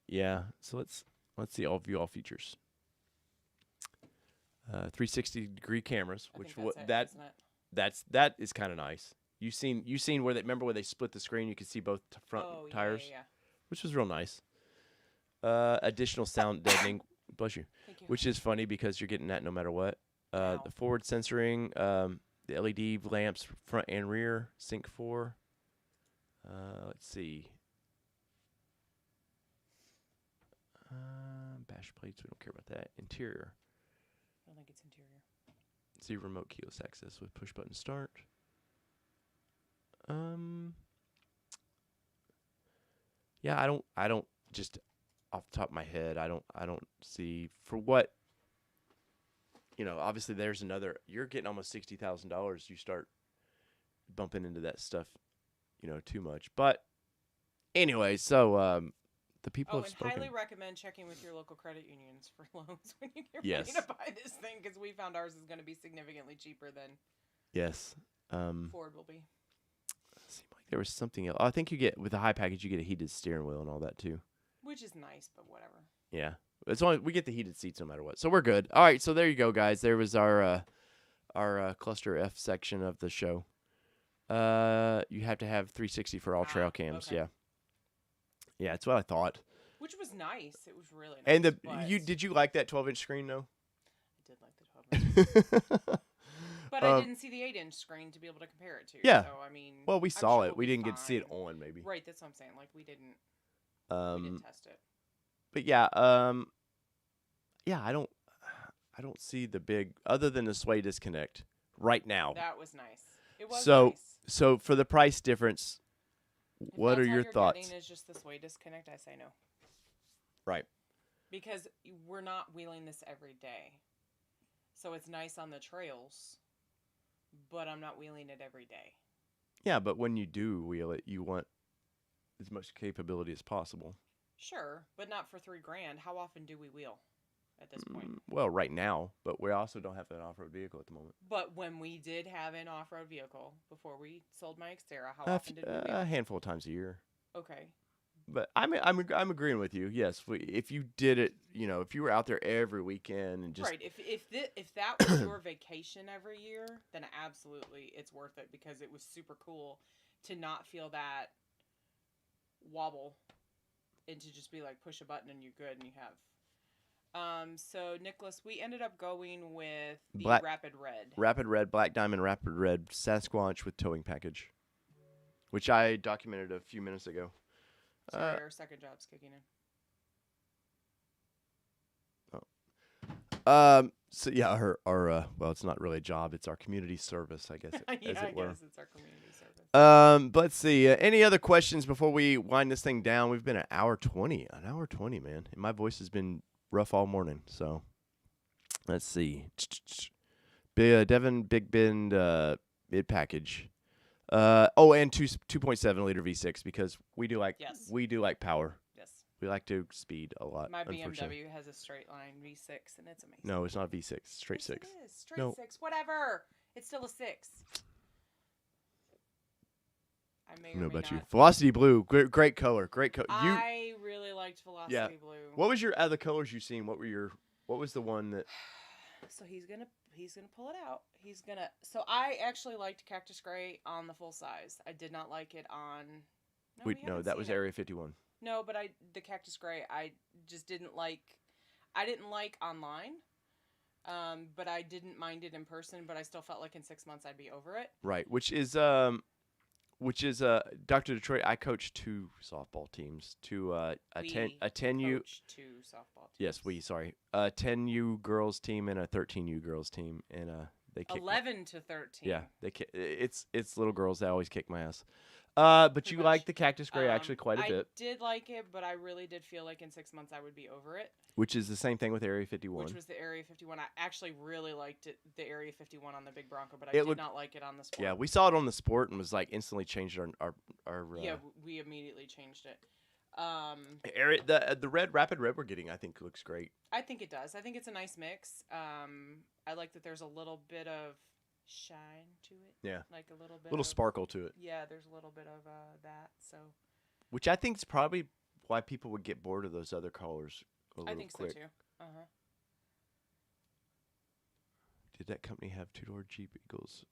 S1: Yeah. So let's see all features. 360-degree cameras, which that is kind of nice. You seen where remember where they split the screen? You could see both front tires,
S2: yeah.
S1: Which was real nice. Additional sound deadening, bless you.
S2: Thank you.
S1: Which is funny because you're getting that no matter what. The forward sensoring, the LED lamps front and rear, Sync 4. Let's see. Bash plates, we don't care about that. Interior.
S2: I don't think it's interior.
S1: See remote keyless access with push button start. Yeah, I don't just off the top of my head, I don't see for what, obviously there's another, you're getting almost $60,000. You start bumping into that stuff, too much. But anyway, so the people have spoken.
S2: Highly recommend checking with your local credit unions for loans when you get
S1: Yes.
S2: ready to buy this thing, because we found ours is going to be significantly cheaper than
S1: Yes.
S2: Ford will be.
S1: Seemed like there was something else. I think you get with the high package, you get a heated steering wheel and all that too.
S2: Which is nice, but whatever.
S1: Yeah, it's only we get the heated seats no matter what, so we're good. All right, so there you go, guys. There was our cluster F section of the show. You have to have 360 for all trail cams.
S2: Okay.
S1: Yeah, that's what I thought.
S2: Which was nice. It was really nice.
S1: And
S2: but
S1: did you like that 12-inch screen though?
S2: I did like the 12-inch. But I didn't see the 8-inch screen to be able to compare it to.
S1: Yeah.
S2: So I mean.
S1: Well, we
S2: I'm
S1: saw
S2: sure
S1: it.
S2: we'll
S1: We
S2: be
S1: didn't get to see it
S2: fine.
S1: on maybe.
S2: Right. That's what I'm saying. Like we didn't test it.
S1: But yeah, I don't see the big other than the sway disconnect right now.
S2: That was nice. It was
S1: So
S2: nice.
S1: for the price difference, what are your thoughts?
S2: If that's all you're getting is just the sway disconnect, I say no.
S1: Right.
S2: Because we're not wheeling this every day. So it's nice on the trails, but I'm not wheeling it every day.
S1: Yeah, but when you do wheel it, you want as much capability as possible.
S2: Sure, but not for $3,000. How often do we wheel at this point?
S1: Well, right now, but we also don't have an off-road vehicle at the moment.
S2: But when we did have an off-road vehicle before we sold my Xterra, how often did we wheel?
S1: A handful of times a year.
S2: Okay.
S1: But I'm agreeing with you. Yes, if you did it, if you were out there every weekend and just
S2: right. If that was your vacation every year, then absolutely it's worth it, because it was super cool to not feel that wobble and to just be like push a button and you're good and you have. So Nicholas, we ended up going with the Rapid Red,
S1: Black Diamond Rapid Red Sasquatch with towing package, which I documented a few minutes ago.
S2: Sorry, our second job's kicking in.
S1: So yeah, our well, it's not really a job; it's our community service, I guess.
S2: Yeah,
S1: as it were.
S2: I guess it's our community service.
S1: But let's see. Any other questions before we wind this thing down? We've been an hour 20, man, and my voice has been rough all morning. So let's see. Devon Big Bend mid package. And 2.7 liter V6 because we do like power.
S2: Yes.
S1: We like to speed a lot.
S2: My BMW has a straight line V6 and it's amazing.
S1: No, it's not V6. Straight 6.
S2: It is. Straight 6. Whatever. It's still a 6. I may know about
S1: you. Velocity Blue, great color.
S2: I really liked Velocity Blue.
S1: What was your other colors you seen? What was the one that?
S2: So he's gonna pull it out. So I actually liked Cactus Gray on the full size. I did not like it on.
S1: No, that was Area 51.
S2: No, but the Cactus Gray I just didn't like. I didn't like online. But I didn't mind it in person. But I still felt like in 6 months I'd be over it.
S1: Right, which is Dr. Detroit. I coach 2 softball teams, a 10U.
S2: 2 softball teams.
S1: Yes, a 10U girls team and a 13U girls team, and they kick
S2: 11 to 13.
S1: Yeah, it's little girls that always kick my ass. But you like the Cactus Gray actually quite a bit.
S2: I did like it, but I really did feel like in 6 months I would be over it.
S1: Which is the same thing with Area 51.
S2: Which was the Area 51. I actually really liked it, the Area 51 on the big Bronco, but I did not like it on the Sport.
S1: Yeah, we saw it on the Sport and was like instantly changed our
S2: yeah, we immediately changed it.
S1: The Rapid Red we're getting, I think, looks great.
S2: I think it does. I think it's a nice mix. I like that there's a little bit of shine to it.
S1: Yeah.
S2: Like a little
S1: sparkle to it.
S2: Yeah, there's a little bit of that. So.
S1: Which I think is probably why people would get bored of those other colors a little quick.
S2: I think so too. Uh-huh.
S1: Did that company have 2-door Jeep Eagles?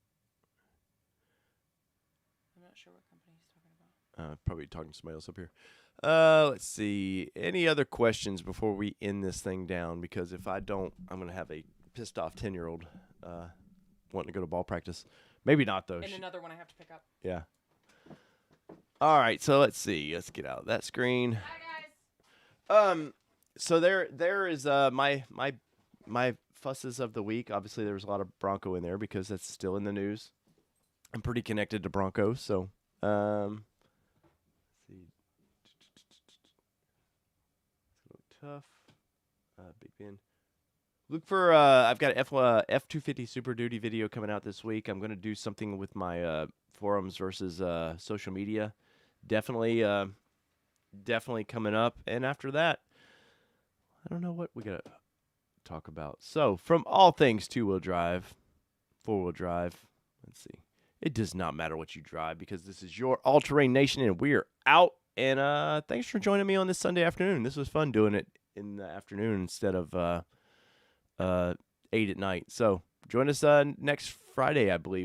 S2: I'm not sure what company he's talking about.
S1: Probably talking to somebody else up here. Let's see. Any other questions before we end this thing down? Because if I don't, I'm going to have a pissed off 10-year-old wanting to go to ball practice. Maybe not, though.
S2: And another one I have to pick up.
S1: Yeah. All right, so let's see. Let's get out of that screen.
S2: Hi, guys.
S1: So there is my fusses of the week. Obviously, there was a lot of Bronco in there because that's still in the news. I'm pretty connected to Bronco, so let's see. It's a little tough. Big Ben. Look for I've got an F250 Super Duty video coming out this week. I'm going to do something with my forums versus social media. Definitely coming up. And after that, I don't know what we got to talk about. So, from all things two-wheel drive, four-wheel drive, let's see. It does not matter what you drive because this is your All-Terrain Nation and we're out. And thanks for joining me on this Sunday afternoon. This was fun doing it in the afternoon instead of 8 at night. So join us next Friday, I believe.